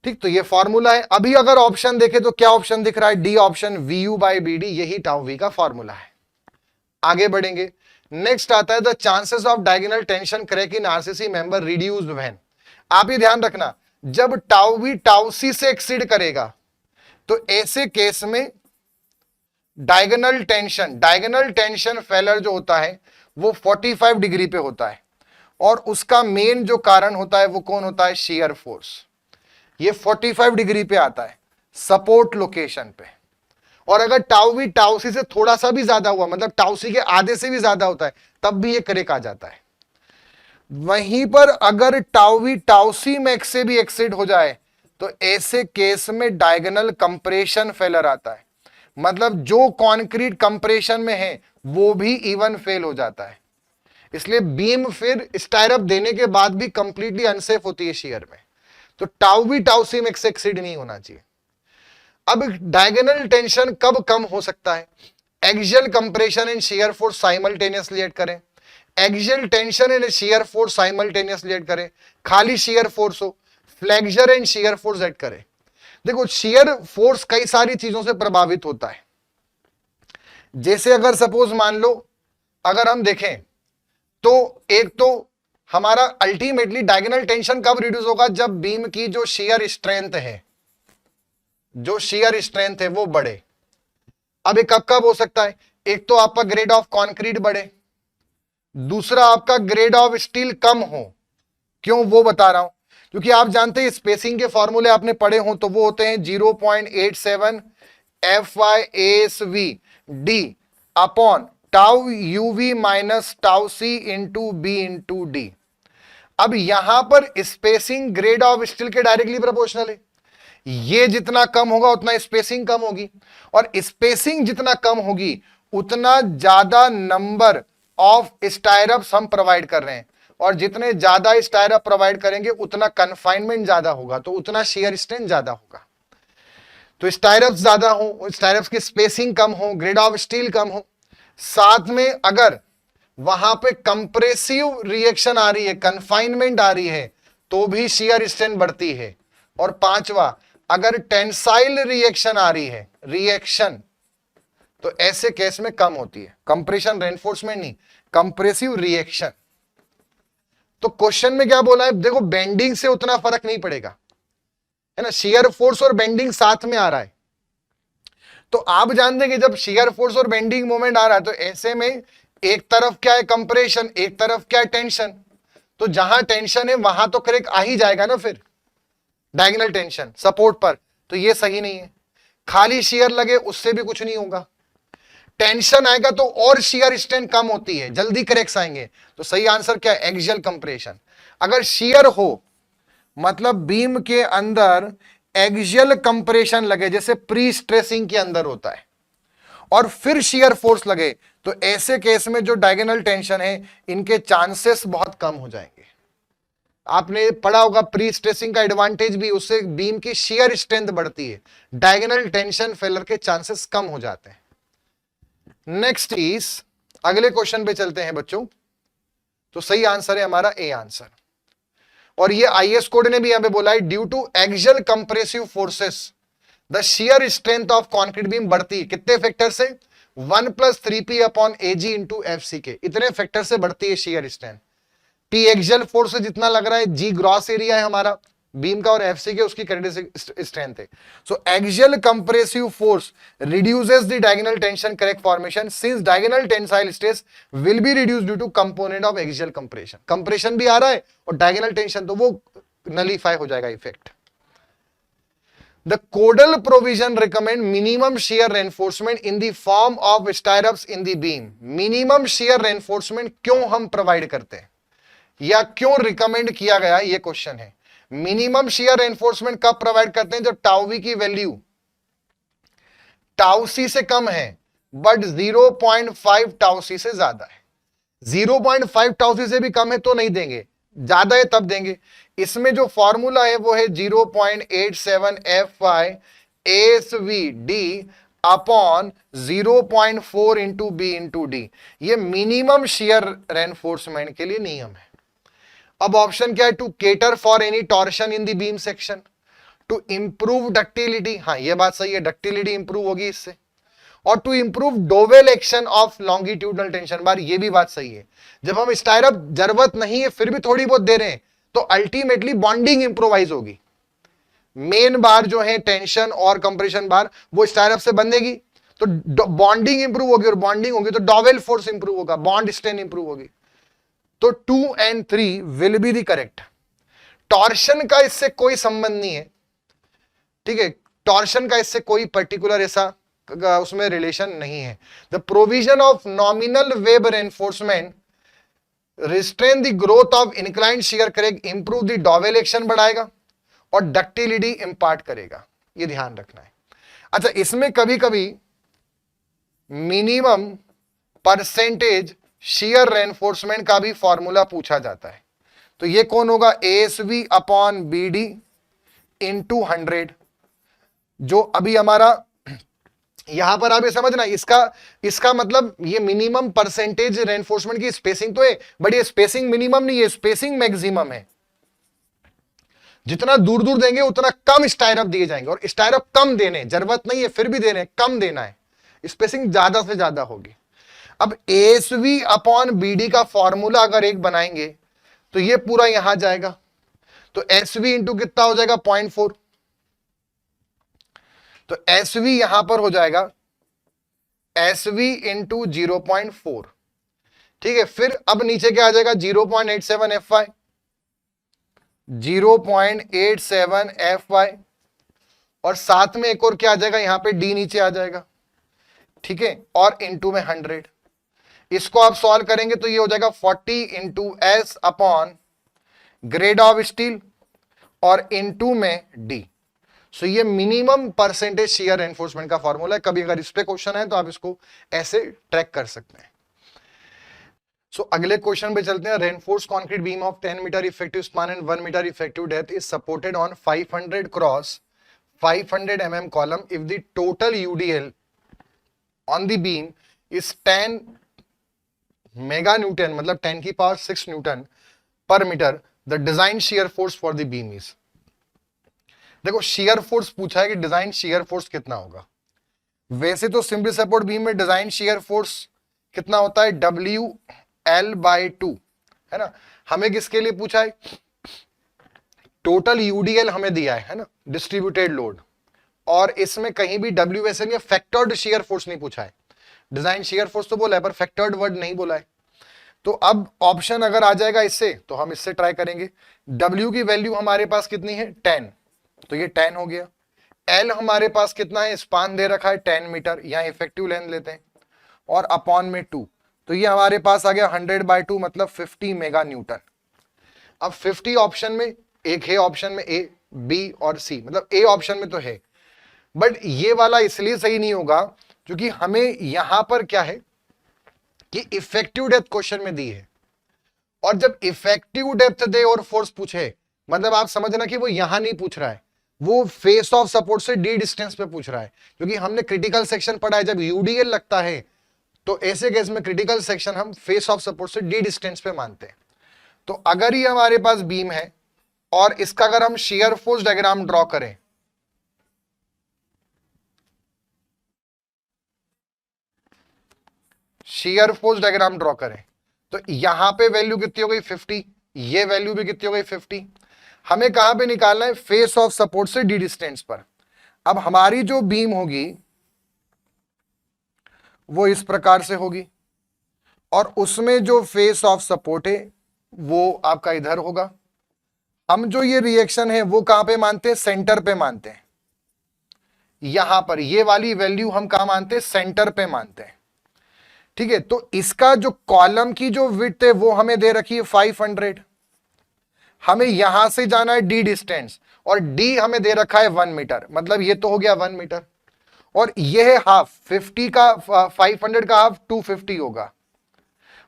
ठीक। तो ये फॉर्मूला है। अभी अगर ऑप्शन देखें तो क्या ऑप्शन दिख रहा है, D option, V U by B D, यही टाउ वी का फॉर्मूला है। आगे बढ़ेंगे, नेक्स्ट आता है the chances of diagonal tension crack in RCC member reduced when. आप ये ध्यान रखना, जब टाउ वी टाउ सी से एक्सीड करेगा तो ऐसे केस में डायगोनल टेंशन फेलर जो होता है वो 45 डिग्री पे होता है, और उसका मेन जो कारण होता है वो कौन होता है, शेयर फोर्स। ये 45 डिग्री पे आता है सपोर्ट लोकेशन पे, और अगर टाउ वी टाउ सी से थोड़ा सा भी ज्यादा हुआ, मतलब टाउ सी के आधे से भी ज्यादा होता है, तब भी ये क्रैक आ जाता है। वहीं पर अगर tau V tau C max से भी एक्सीड हो जाए तो ऐसे केस में डायगोनल कंप्रेशन फेलर आता है, मतलब जो कंक्रीट कंप्रेशन में है वो भी इवन फेल हो जाता है। इसलिए बीम फिर स्टायरअप देने के बाद भी कंप्लीटली अनसेफ होती है शियर में। तो tau V tau C max से एक्सीड नहीं होना चाहिए। अब डायगोनल टेंशन कब कम हो सकता है, axial compression and shear force simultaneously add करें, axial tension and shear force simultaneously add करें, खाली शियर फोर्स हो, flexure and shear force add करें। देखो शियर फोर्स कई सारी चीजों से प्रभावित होता है, जैसे अगर सपोज मान लो अगर हम देखें तो एक तो हमारा अल्टीमेटली डायगोनल टेंशन कब रिड्यूस होगा, जब बीम की जो शियर स्ट्रेंथ है वो बढ़े। अब ये कब कब हो सकता है, एक तो आपका ग्रेड ऑफ कंक्रीट बढ़े, दूसरा आपका ग्रेड ऑफ स्टील कम हो। क्यों वो बता रहा हूं, क्योंकि आप जानते हैं स्पेसिंग के फॉर्मूले आपने पढ़े हो तो वो होते हैं 0.87 FyASV D upon tau UV minus tau C into B into D. अब यहां पर स्पेसिंग ग्रेड ऑफ स्टील के डायरेक्टली प्रोपोर्शनल है, ये जितना कम होगा उतना स्पेसिंग कम होगी, और स्पेसिंग जितना कम होगी उतना ज्यादा नंबर ऑफ स्टायरअप्स हम प्रोवाइड कर रहे हैं, और जितने ज्यादा स्टायरअप प्रोवाइड करेंगे उतना कन्फाइनमेंट ज्यादा होगा, तो उतना शियर स्ट्रेंथ ज्यादा होगा। तो स्टायरअप्स ज्यादा हो, स्टायरअप्स की स्पेसिंग कम हो, ग्रेड ऑफ स्टील कम हो, साथ में अगर वहां पे कंप्रेसिव रिएक्शन आ रही है, कन्फाइनमेंट आ रही है, तो भी शियर स्ट्रेंथ बढ़ती है। और पांचवा, अगर टेंसाइल रिएक्शन आ रही है, तो ऐसे केस में कम होती है। कंप्रेशन रेनफोर्समेंट नहीं, कंप्रेसिव रिएक्शन। तो क्वेश्चन में क्या बोला है, देखो बेंडिंग से उतना फर्क नहीं पड़ेगा, है ना, शियर फोर्स और बेंडिंग साथ में आ रहा है। तो आप जानते हैं कि जब शियर फोर्स और बेंडिंग मोमेंट आ रहा है तो ऐसे में एक तरफ क्या है कंप्रेशन, एक तरफ क्या है टेंशन, तो जहां टेंशन है वहां तो क्रैक आ ही जाएगा ना फिर, डायगोनल टेंशन सपोर्ट पर, तो ये सही नहीं है। खाली शियर लगे उससे भी कुछ नहीं होगा, टेंशन आएगा तो और शियर स्ट्रेंथ कम होती है, जल्दी क्रैक्स आएंगे। तो सही आंसर क्या है, एक्सियल कंप्रेशन। अगर शियर हो मतलब बीम के अंदर एक्सियल कंप्रेशन लगे, जैसे प्री स्ट्रेसिंग के अंदर होता है, और फिर शियर फोर्स लगे, तो ऐसे केस में जो डायगोनल टेंशन है इनके चांसेस बहुत कम हो जाएंगे। आपने पढ़ा होगा प्री स्ट्रेसिंग का एडवांटेज भी, उससे बीम की शियर स्ट्रेंथ बढ़ती है, डायगोनल टेंशन फेलर के चांसेस कम हो जाते हैं। नेक्स्ट इज, अगले क्वेश्चन पे चलते हैं बच्चों। तो सही आंसर है हमारा ए आंसर, और ये आईएस कोड ने भी यहां पे बोला है, due to axial compressive forces the shear strength of concrete beam बढ़ती है। कितने फैक्टर से, 1 + 3p upon AG into FCK, इतने फैक्टर से बढ़ती है shear strength. P axial force से जितना लग रहा है, G ग्रॉस एरिया है हमारा बीम का, और FCK उसकी कैरेक्टरिस्टिक स्ट्रेंथ है। So axial compressive force reduces the diagonal tension crack formation since diagonal tensile stress will be reduced due to component of axial compression. Compression भी आ रहा है और डायगोनल टेंशन, तो वो नलीफाई हो जाएगा effect. The codal provision recommend minimum shear reinforcement in the form of stirrups in the beam. Minimum shear reinforcement क्यों हम प्रोवाइड करते हैं या क्यों रिकमेंड किया गया, ये क्वेश्चन है। मिनिमम शियर रेनफोर्समेंट कब प्रोवाइड करते हैं? जब टाउ वी की वैल्यू टाउ सी से कम है बट 0.5 टाउ सी से ज्यादा है। 0.5 टाउ सी से भी कम है तो नहीं देंगे, ज्यादा है तब देंगे। इसमें जो फॉर्मूला है वो है 0.87 FY ASVD upon 0.4 into B into D. ये मिनिमम शियर रेनफोर्समेंट के लिए नियम है। अब ऑप्शन क्या है? To cater for any torsion in the beam section, to improve ductility, हाँ ये बात सही है, डक्टिलिटी इंप्रूव होगी इससे, और to improve dowel action of longitudinal tension bar, ये भी बात सही है। जब हम स्टायरअप जरूरत नहीं है फिर भी थोड़ी बहुत दे रहे हैं तो अल्टीमेटली बॉन्डिंग इंप्रोवाइज होगी। मेन बार जो है टेंशन और कंप्रेशन बार वो स्टायरअप से बंधेगी तो बॉन्डिंग इंप्रूव होगी, और बॉन्डिंग होगी तो डोवेल फोर्स इंप्रूव होगा, बॉन्ड स्ट्रेंथ इंप्रूव होगी। तो 2 and 3 will be the correct. Torsion का इससे कोई संबंध नहीं है, ठीक है, टॉर्शन का इससे कोई पर्टिकुलर ऐसा उसमें रिलेशन नहीं है। The provision of nominal web reinforcement restrain the growth of inclined shear करेगा, इंप्रूव द डोवेल एक्शन बढ़ाएगा और डक्टिलिटी इंपार्ट करेगा, ये ध्यान रखना है। अच्छा, इसमें कभी कभी मिनिमम परसेंटेज शियर रेनफोर्समेंट का भी फॉर्मूला पूछा जाता है, तो ये कौन होगा? ASV अपॉन BD इंटू 100, जो अभी हमारा यहां पर आप ये समझना, इसका मतलब ये मिनिमम परसेंटेज रेनफोर्समेंट की स्पेसिंग तो है, बट ये स्पेसिंग मिनिमम नहीं है, स्पेसिंग मैक्सिमम है। जितना दूर दूर देंगे उतना कम स्टायरअप दिए जाएंगे, और स्टायरअप कम देने जरूरत नहीं है फिर भी दे रहे हैं, कम देना है, स्पेसिंग ज्यादा से ज्यादा होगी। अब ASV अपॉन BD का फॉर्मूला अगर एक बनाएंगे तो ये पूरा यहां जाएगा, तो SV इंटू कितना हो जाएगा? 0.4, तो SV यहां पर हो जाएगा SV इंटू 0.4, ठीक है। फिर अब नीचे क्या आ जाएगा? 0.87 FY, 0.87 FY, और साथ में एक और क्या आ जाएगा? यहां पे D नीचे आ जाएगा, ठीक है, और इंटू में 100। इसको आप सॉल्व करेंगे तो ये हो जाएगा 40 into S upon grade of steel और इंटू में D। सो ये मिनिमम परसेंटेज शियर एनफोर्समेंट का फॉर्मूला है। कभी अगर इस पे क्वेश्चन है तो आप इसको ऐसे ट्रैक कर सकते हैं। सो अगले क्वेश्चन पे चलते हैं। Reinforce concrete beam of 10 metre effective span and 1 metre effective depth is supported on 500 cross 500 mm column if the total UDL on the beam is 10 mega newton, मतलब 10 की power 6 newton per metre, the design shear force for the beam is. देखो shear force पूछा है कि design shear force कितना होगा। वैसे तो सिंपल सपोर्ट बीम में डिजाइन शियर फोर्स कितना होता है? WL/2, है ना। हमें किसके लिए पूछा है? टोटल UDL हमें दिया है ना, डिस्ट्रीब्यूटेड लोड, और इसमें कहीं भी WSL या फैक्टर्ड शियर फोर्स नहीं पूछा है। डिजाइन शियर फोर्स तो बोला है पर फैक्टर्ड वर्ड नहीं बोला है। तो अब ऑप्शन अगर आ जाएगा इससे तो हम इससे ट्राई करेंगे। W की वैल्यू हमारे पास कितनी है? 10, तो ये 10 हो गया। L हमारे पास कितना है? स्पान दे रखा है 10 मीटर, यहां इफेक्टिव लेंथ लेते हैं, और अपॉन में 2, तो ये हमारे पास आ गया 100/2, मतलब 50 मेगा न्यूटन। अब 50 ऑप्शन में एक है, ऑप्शन में A, B और C, मतलब A ऑप्शन में तो है, बट ये वाला इसलिए सही नहीं होगा क्योंकि हमें यहां पर क्या है कि इफेक्टिव डेप्थ क्वेश्चन में दी है, और जब इफेक्टिव डेप्थ दे और फोर्स पूछे, मतलब आप समझना कि वो यहां नहीं पूछ रहा है, वो फेस ऑफ सपोर्ट से D डिस्टेंस पे पूछ रहा है। क्योंकि हमने क्रिटिकल सेक्शन पढ़ा है, जब UDL लगता है तो ऐसे केस में क्रिटिकल सेक्शन हम फेस ऑफ सपोर्ट से D डिस्टेंस पे मानते हैं। तो अगर ये हमारे पास बीम है और इसका अगर हम शियर फोर्स डायग्राम ड्रॉ करें, शियर फोर्स डायग्राम ड्रॉ करें, तो यहां पे वैल्यू कितनी हो गई? 50, ये वैल्यू भी कितनी हो गई? 50। हमें कहां पे निकालना है? फेस ऑफ सपोर्ट से D डिस्टेंस पर। अब हमारी जो बीम होगी वो इस प्रकार से होगी, और उसमें जो फेस ऑफ सपोर्ट है वो आपका इधर होगा। हम जो ये रिएक्शन है वो कहां पे मानते हैं, सेंटर पे मानते हैं। यहां पर ये वाली वैल्यू हम कहां मानते हैं, सेंटर पे मानते हैं। ठीक है, तो इसका जो कॉलम की जो विड्थ है वो हमें दे रखी है 500। हमें यहां से जाना है डी डिस्टेंस, और डी हमें दे रखा है 1 मीटर, मतलब ये तो हो गया 1 मीटर। और ये है हाफ, 50 का 500 का हाफ 250 होगा।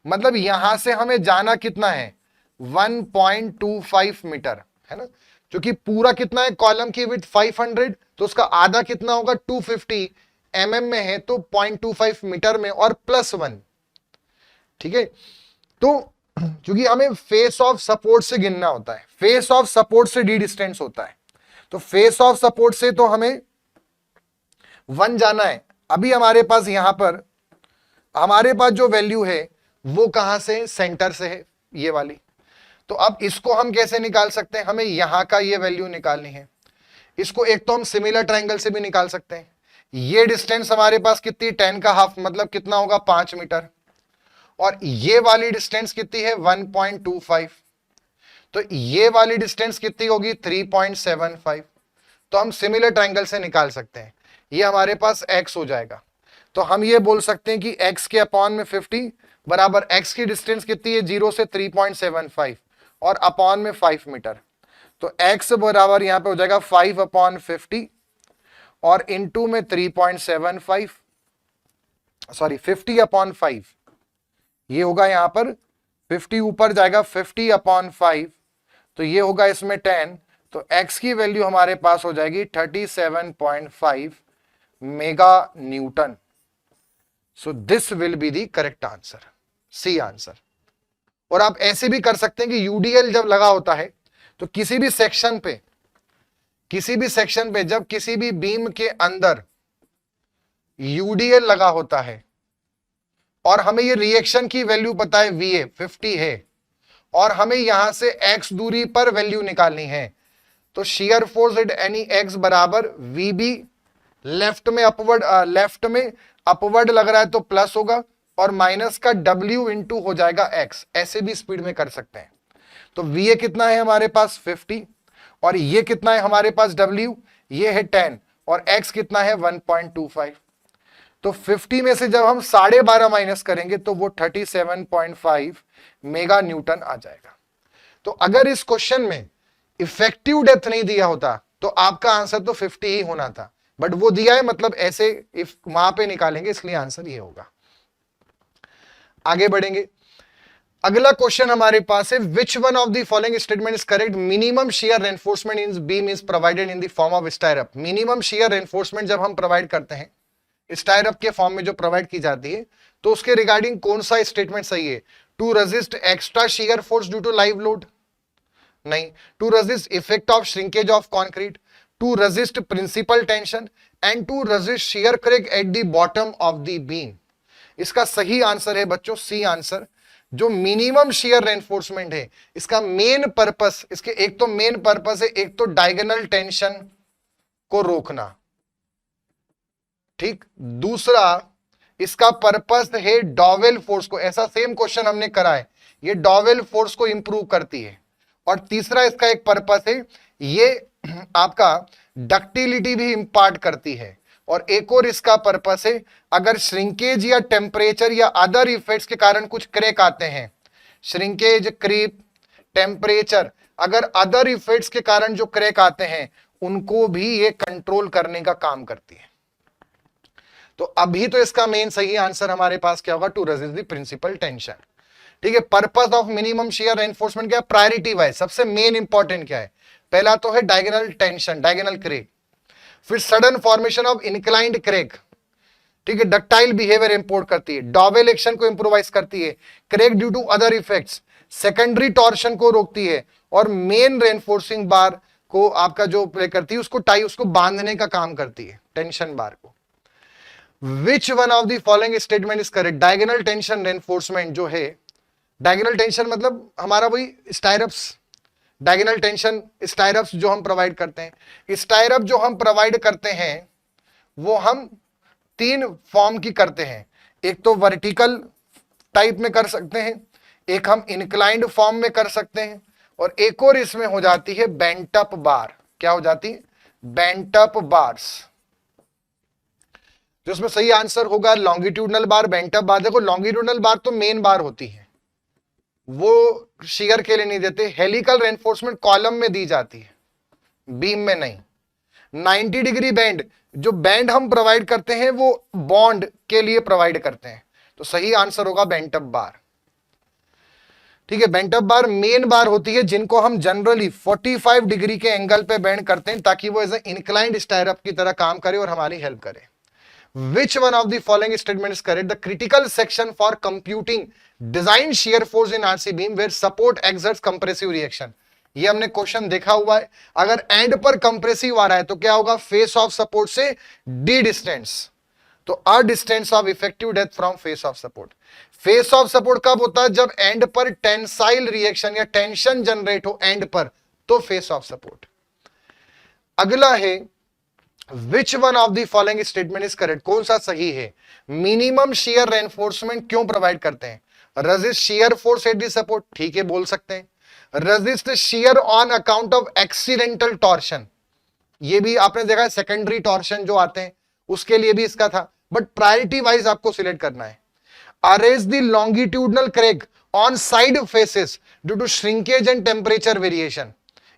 मतलब यहां से हमें जाना कितना है, 1.25 मीटर, है ना। क्योंकि पूरा कितना है, कॉलम की विड्थ 500, तो उसका आधा कितना होगा, 250 mm में है, तो 0.25 मीटर में और +1। ठीक है, तो क्योंकि हमें फेस ऑफ सपोर्ट से गिनना होता है, फेस ऑफ सपोर्ट से डी डिस्टेंस होता है, तो फेस ऑफ सपोर्ट से तो हमें 1 जाना है। अभी हमारे पास यहां पर हमारे पास जो वैल्यू है वो कहां से, सेंटर से है, ये वाली। तो अब इसको हम कैसे निकाल सकते हैं, हमें यहां का ये वैल्यू निकालनी है। इसको एक तो हम सिमिलर ट्रायंगल से भी निकाल सकते हैं। ये डिस्टेंस हमारे पास कितनी, 10 का हाफ, मतलब कितना होगा, 5 मीटर। और ये वाली डिस्टेंस कितनी है, 1.25। तो ये वाली डिस्टेंस कितनी होगी, 3.75। तो हम सिमिलर ट्रायंगल से निकाल सकते हैं। ये हमारे पास x हो जाएगा। तो हम ये बोल सकते हैं कि x के अपॉन में 50 बराबर x की डिस्टेंस कितनी है, 0 से 3.75 और अपॉन में 5 मीटर। तो x बराबर यहां पे हो जाएगा 5/50 और इनटू में 3.75, सॉरी 50/5, ये होगा यहां पर 50 ऊपर जाएगा, 50/5, तो ये होगा इसमें 10। तो x की वैल्यू हमारे पास हो जाएगी 37.5 mega newton. So this will be the correct answer, C answer. और आप ऐसे भी कर सकते हैं कि यूडीएल जब लगा होता है तो किसी भी सेक्शन पे जब किसी भी बीम के अंदर यूडीएल लगा होता है और हमें ये रिएक्शन की वैल्यू पता है, VA 50 है, और हमें यहां से x दूरी पर वैल्यू निकालनी है, तो shear force at any x बराबर VB, लेफ्ट में अपवर्ड लग रहा है तो प्लस होगा, और माइनस का W इंटू हो जाएगा x। ऐसे भी स्पीड में कर सकते हैं। तो VA कितना है हमारे पास, 50, और ये कितना है हमारे पास W, ये है 10, और x कितना है 1.25। तो 50 में से जब हम 12.5 माइनस करेंगे तो वो 37.5 मेगा न्यूटन आ जाएगा। तो अगर इस क्वेश्चन में इफेक्टिव डेप्थ नहीं दिया होता तो आपका आंसर तो 50 ही होना था, बट वो दिया है, मतलब ऐसे इफ वहां पे निकालेंगे, इसलिए आंसर ये होगा। आगे बढ़ेंगे, अगला क्वेश्चन हमारे पास है, which one of the following statement is correct, minimum shear reinforcement in beam is provided in the form of stirrup. Minimum shear reinforcement जब हम प्रोवाइड करते हैं स्टायरअप के फॉर्म में जो प्रोवाइड की जाती है, तो उसके रिगार्डिंग कौन सा स्टेटमेंट सही है, to resist extra shear force due to live load, नहीं, to resist effect of shrinkage of concrete, to resist principal tension, and to resist shear crack at the bottom of the beam. इसका सही answer है बच्चों C answer. जो minimum shear reinforcement है, इसका main purpose, इसके एक तो मेन पर्पस है, एक तो डायगोनल टेंशन को रोकना, ठीक, दूसरा इसका पर्पस है डॉवेल फोर्स को, ऐसा सेम क्वेश्चन हमने करा है, ये डॉवेल फोर्स को इंप्रूव करती है, और तीसरा इसका एक पर्पस है, ये आपका डक्टिलिटी भी इंपार्ट करती है, और एक और इसका पर्पस है, अगर श्रिंकेज या टेम्परेचर या अदर इफेक्ट्स के कारण कुछ क्रैक आते हैं, श्रिंकेज, क्रीप, टेम्परेचर, अगर अदर इफेक्ट्स के कारण जो क्रैक आते हैं उनको भी ये कंट्रोल करने का काम करती है। तो अभी तो इसका मेन सही आंसर हमारे पास क्या होगा, to resist the principal tension. ठीक है, purpose of minimum shear reinforcement क्या है, प्रायोरिटी वाइज सबसे मेन इंपॉर्टेंट क्या है, पहला तो है डायगोनल टेंशन, डायगोनल क्रैक, फिर sudden formation of inclined crack, ठीक है, डक्टाइल बिहेवियर इंपोर्ट करती है, डॉवेल एक्शन को इंप्रोवाइज करती है, crack due to other effects, secondary torsion को रोकती है, और मेन रेनफोर्सिंग बार को आपका जो प्ले करती है उसको बांधने का काम करती है, टेंशन बार को। विच one of the following statement is correct, diagonal tension reinforcement जो है, डायगोनल टेंशन मतलब हमारा वही स्टायरप्स, डायगोनल टेंशन स्टायरप्स जो हम प्रोवाइड करते हैं, स्टायरप जो हम प्रोवाइड करते हैं वो हम 3 फॉर्म की करते हैं, एक तो वर्टिकल टाइप में कर सकते हैं, एक हम इंक्लाइंड फॉर्म में कर सकते हैं, और एक और इसमें हो जाती है बेंट अप बार। क्या हो जाती है? Bent up bars. जो इसमें सही आंसर होगा लॉन्गिट्यूडनल बार, बेंट अप बार। देखो लॉन्गिट्यूडनल बार तो मेन बार होती है, वो शियर के लिए नहीं देते, हेलिकल रेनफोर्समेंट कॉलम में दी जाती है, बीम में नहीं। 90 डिग्री बैंड, जो बैंड हम प्रोवाइड करते हैं वो बॉन्ड के लिए प्रोवाइड करते हैं, तो सही आंसर होगा बेंट अप बार। ठीक है, बेंट अप बार मेन बार होती है जिनको हम जनरली 45 डिग्री के एंगल पे बेंड करते हैं ताकि वो एज ए इंक्लाइंड स्टायरअप की तरह काम करे और हमारी हेल्प करे। Which one of the following statement is correct? The critical section for computing design shear force in RC beam where support exerts compressive reaction. ये हमने क्वेश्चन देखा हुआ है। अगर एंड पर कंप्रेसिव आ रहा है तो क्या होगा? फेस ऑफ सपोर्ट से डी डिस्टेंस, तो a distance of effective depth from face of support. Face of support कब होता है? जब एंड पर टेंसाइल रिएक्शन या टेंशन जनरेट हो एंड पर, तो फेस ऑफ सपोर्ट। अगला है Which one of the following statement is correct? कौन सा सही है? मिनिमम शियर रेनफोर्समेंट क्यों प्रोवाइड करते हैं? Resist shear force at the support, ठीक है बोल सकते हैं। Resist shear on account of accidental torsion, ये भी आपने देखा है, सेकेंडरी टॉर्शन जो आते हैं उसके लिए भी इसका था, बट प्रायोरिटी वाइज आपको सिलेक्ट करना है। Arrest the longitudinal crack on side faces due to shrinkage and temperature variation,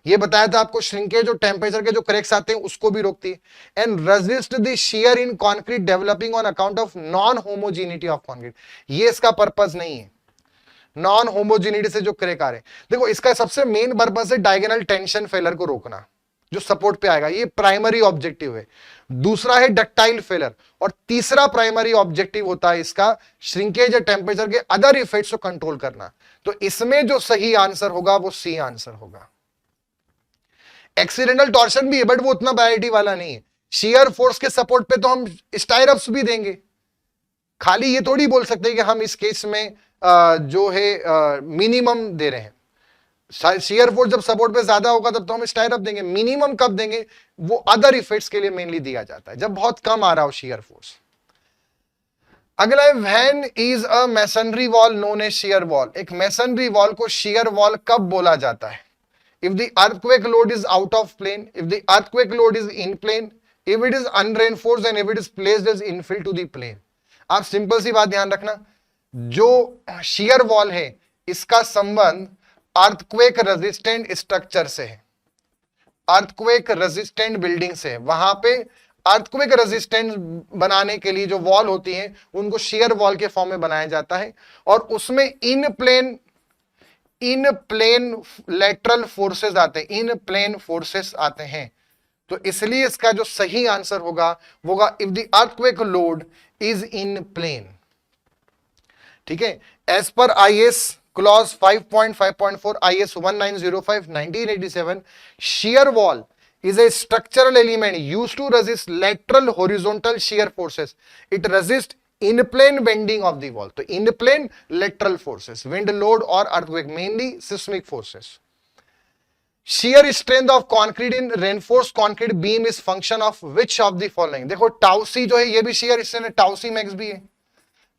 ये बताया था आपको, श्रिंकेज और टेम्परेचर के जो क्रैक्स आते हैं उसको भी रोकती है। And resist the shear in concrete developing on account of non homogeneity of concrete, ये इसका पर्पस नहीं है, नॉन होमोजेनिटी से जो क्रैक आ रहे हैं। देखो इसका सबसे मेन पर्पस है डायगोनल टेंशन फेलर को रोकना जो सपोर्ट पे आएगा, ये प्राइमरी ऑब्जेक्टिव है। दूसरा है डक्टाइल फेलर, और तीसरा प्राइमरी ऑब्जेक्टिव होता है इसका श्रिंकेज या टेम्परेचर के अदर इफेक्ट्स को कंट्रोल करना। तो इसमें जो सही आंसर होगा वो सी आंसर होगा। एक्सीडेंटल टॉर्शन भी है बट वो उतना प्रायोरिटी वाला नहीं है। शियर फोर्स के सपोर्ट पे तो हम स्टायरअप्स भी देंगे, खाली ये थोड़ी बोल सकते हैं कि हम इस केस में जो है मिनिमम दे रहे हैं। शियर फोर्स जब सपोर्ट पे ज्यादा होगा तब तो हम स्टायरअप देंगे, मिनिमम कब देंगे? वो अदर इफेक्ट्स के लिए मेनली दिया जाता है, जब बहुत कम आ रहा हो शियर फोर्स। अगला है when is a masonry wall known as shear wall, एक मैसनरी वॉल को शियर वॉल कब बोला जाता है? If the earthquake load is out of plane, if the earthquake load is in plane, if it is unreinforced and if it is placed as infill to the plane. आप simple सी बात ध्यान रखना, जो shear wall है इसका संबंध earthquake resistant structure से है, अर्थक्वेक रेजिस्टेंट बिल्डिंग से है। वहां पे अर्थक्वेक रेजिस्टेंट बनाने के लिए जो वॉल होती है उनको शियर वॉल के फॉर्म में बनाया जाता है, और उसमें इन प्लेन लेटरल फोर्सेस आते हैं, इन प्लेन फोर्सेस आते हैं। तो इसलिए इसका जो सही आंसर होगा वो होगा if the earthquake load is in plane. ठीक है, as per IS clause 5.5.4 IS 1905 1987, shear wall is a structural element used to resist lateral horizontal shear forces. It resists in plane bending of the wall. तो in plane lateral forces, wind load or earthquake, mainly seismic forces. Shear strength of concrete in reinforced concrete beam is function of which of the following? देखो tau C जो है ये भी shear strength है, tau C max भी है।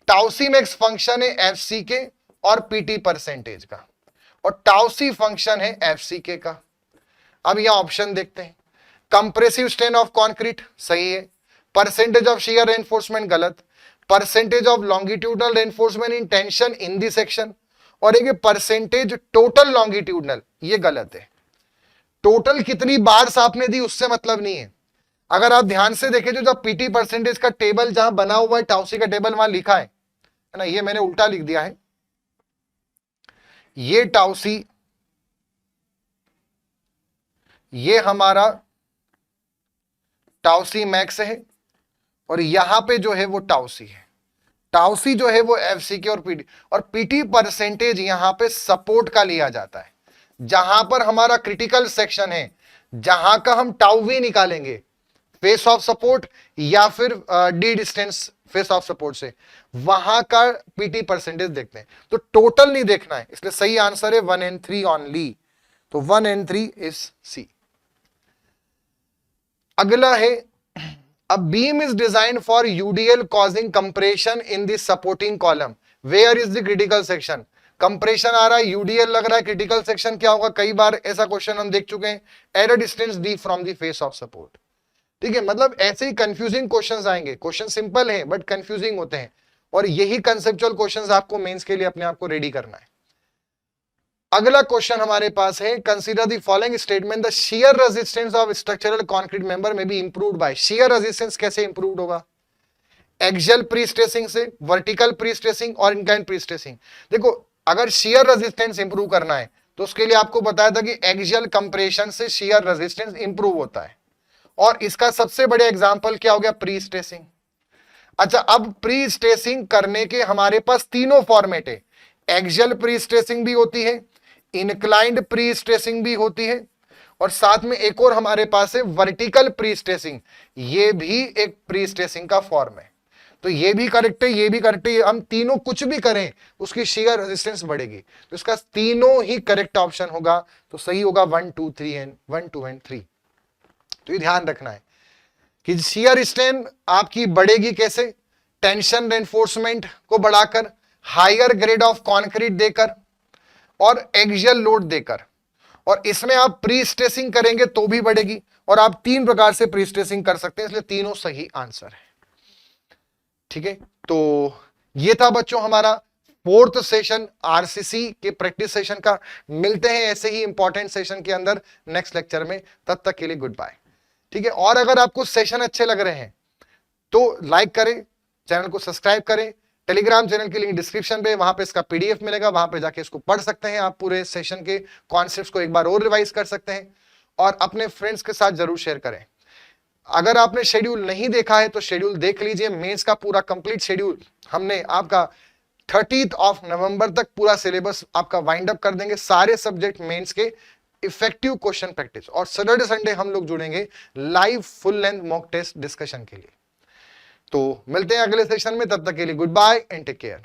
Tau C max function है F C के और पीटी परसेंटेज का, और टाउ सी फंक्शन है एफ सी के का। अब यहां ऑप्शन देखते हैं, कंप्रेसिव स्ट्रेन ऑफ कंक्रीट सही है, परसेंटेज ऑफ शियर रेनफोर्समेंट गलत, percentage of longitudinal reinforcement in tension in the section, और एक परसेंटेज टोटल लॉन्गिट्यूडनल, ये गलत है। टोटल कितनी बार्स आपने दी उससे मतलब नहीं है। अगर आप ध्यान से देखें जो जब पीटी परसेंटेज का टेबल जहां बना हुआ है, टाउसी का टेबल वहां लिखा है ना, ये मैंने उल्टा लिख दिया है, ये टाउसी, ये हमारा टाउसी मैक्स है, और यहां पे जो है वो टाउसी है। टाउसी जो है वो एफसी के और पीटी परसेंटेज यहां पे सपोर्ट का लिया जाता है। जहां पर हमारा क्रिटिकल सेक्शन है, जहां का हम टाउ वी निकालेंगे फेस ऑफ सपोर्ट या फिर D distance face of support से, वहां का पीटी परसेंटेज देखते हैं। तो टोटल नहीं देखना है, इसलिए सही आंसर है 1 and 3 ओनली। तो 1 and 3 इज सी। अगला है a beam is designed for UDL causing compression in the supporting column. Where is the critical section? Compression आ रहा है, यूडीएल लग रहा है, क्रिटिकल सेक्शन क्या होगा, कई बार ऐसा क्वेश्चन हम देख चुके हैं, error distance D from the face of support. ठीक है, मतलब ऐसे ही कंफ्यूजिंग क्वेश्चंस आएंगे, क्वेश्चन सिंपल है बट कंफ्यूजिंग होते हैं, और यही कंसेप्चुअल क्वेश्चंस आपको मेंस के लिए अपने आप को रेडी करना है। अगला क्वेश्चन हमारे पास है, consider the following statement, the shear resistance of structural concrete member may be improved by. Shear resistance कैसे इंप्रूव्ड होगा, एक्सियल प्री स्ट्रेसिंग से, वर्टिकल प्री स्ट्रेसिंग और इनक्लाइन प्री स्ट्रेसिंग। देखो अगर शियर रेजिस्टेंस इंप्रूव करना है तो उसके लिए आपको बताया था कि एक्सियल कंप्रेशन से शियर रेजिस्टेंस इंप्रूव होता है, और इसका सबसे बड़े एग्जांपल क्या हो गया, प्री स्ट्रेसिंग। अच्छा, अब प्री स्ट्रेसिंग करने के हमारे पास तीनों फॉर्मेट है, एक्सियल प्री स्ट्रेसिंग भी होती है, इनक्लाइंड प्री स्ट्रेसिंग भी होती है, और साथ में एक और हमारे पास है वर्टिकल प्री स्ट्रेसिंग, ये भी एक प्री स्ट्रेसिंग का फॉर्म है। तो ये भी करेक्ट है, ये भी करेक्ट है, हम तीनों कुछ भी करें उसकी शियर रेजिस्टेंस बढ़ेगी, तो इसका तीनों ही करेक्ट ऑप्शन होगा, तो सही होगा 1 2 3 एंड 1 2 एंड 3। तो ये ध्यान रखना है कि शियर स्ट्रेंथ आपकी बढ़ेगी कैसे, टेंशन रेनफोर्समेंट को बढ़ाकर, हायर ग्रेड ऑफ कॉन्क्रीट देकर और एक्सियल लोड देकर, और इसमें आप प्री स्ट्रेसिंग करेंगे तो भी बढ़ेगी, और आप 3 प्रकार से प्री स्ट्रेसिंग कर सकते हैं, इसलिए तीनों सही आंसर है। ठीक है, तो ये था बच्चों हमारा 4th सेशन आरसीसी के प्रैक्टिस सेशन का। मिलते हैं ऐसे ही इंपॉर्टेंट सेशन के अंदर नेक्स्ट लेक्चर में, तब तक के लिए गुड बाय। ठीक है, और अगर आपको सेशन अच्छे लग रहे हैं तो लाइक करें, चैनल को सब्सक्राइब करें, टेलीग्राम चैनल की लिंक डिस्क्रिप्शन पे, वहां पे इसका पीडीएफ मिलेगा, वहां पे जाके इसको पढ़ सकते हैं, आप पूरे सेशन के कॉन्सेप्ट्स को एक बार और रिवाइज कर सकते हैं, और अपने फ्रेंड्स के साथ जरूर शेयर करें। अगर आपने शेड्यूल नहीं देखा है तो शेड्यूल देख लीजिए, मेंस का पूरा कंप्लीट शेड्यूल हमने आपका 30 नवंबर तक पूरा सिलेबस आपका वाइंड अप कर देंगे, सारे सब्जेक्ट मेंस के इफेक्टिव क्वेश्चन प्रैक्टिस, और सैटरडे संडे हम लोग जुड़ेंगे live full length mock test discussion के लिए। तो मिलते हैं अगले सेशन में, तब तक के लिए goodbye and take care.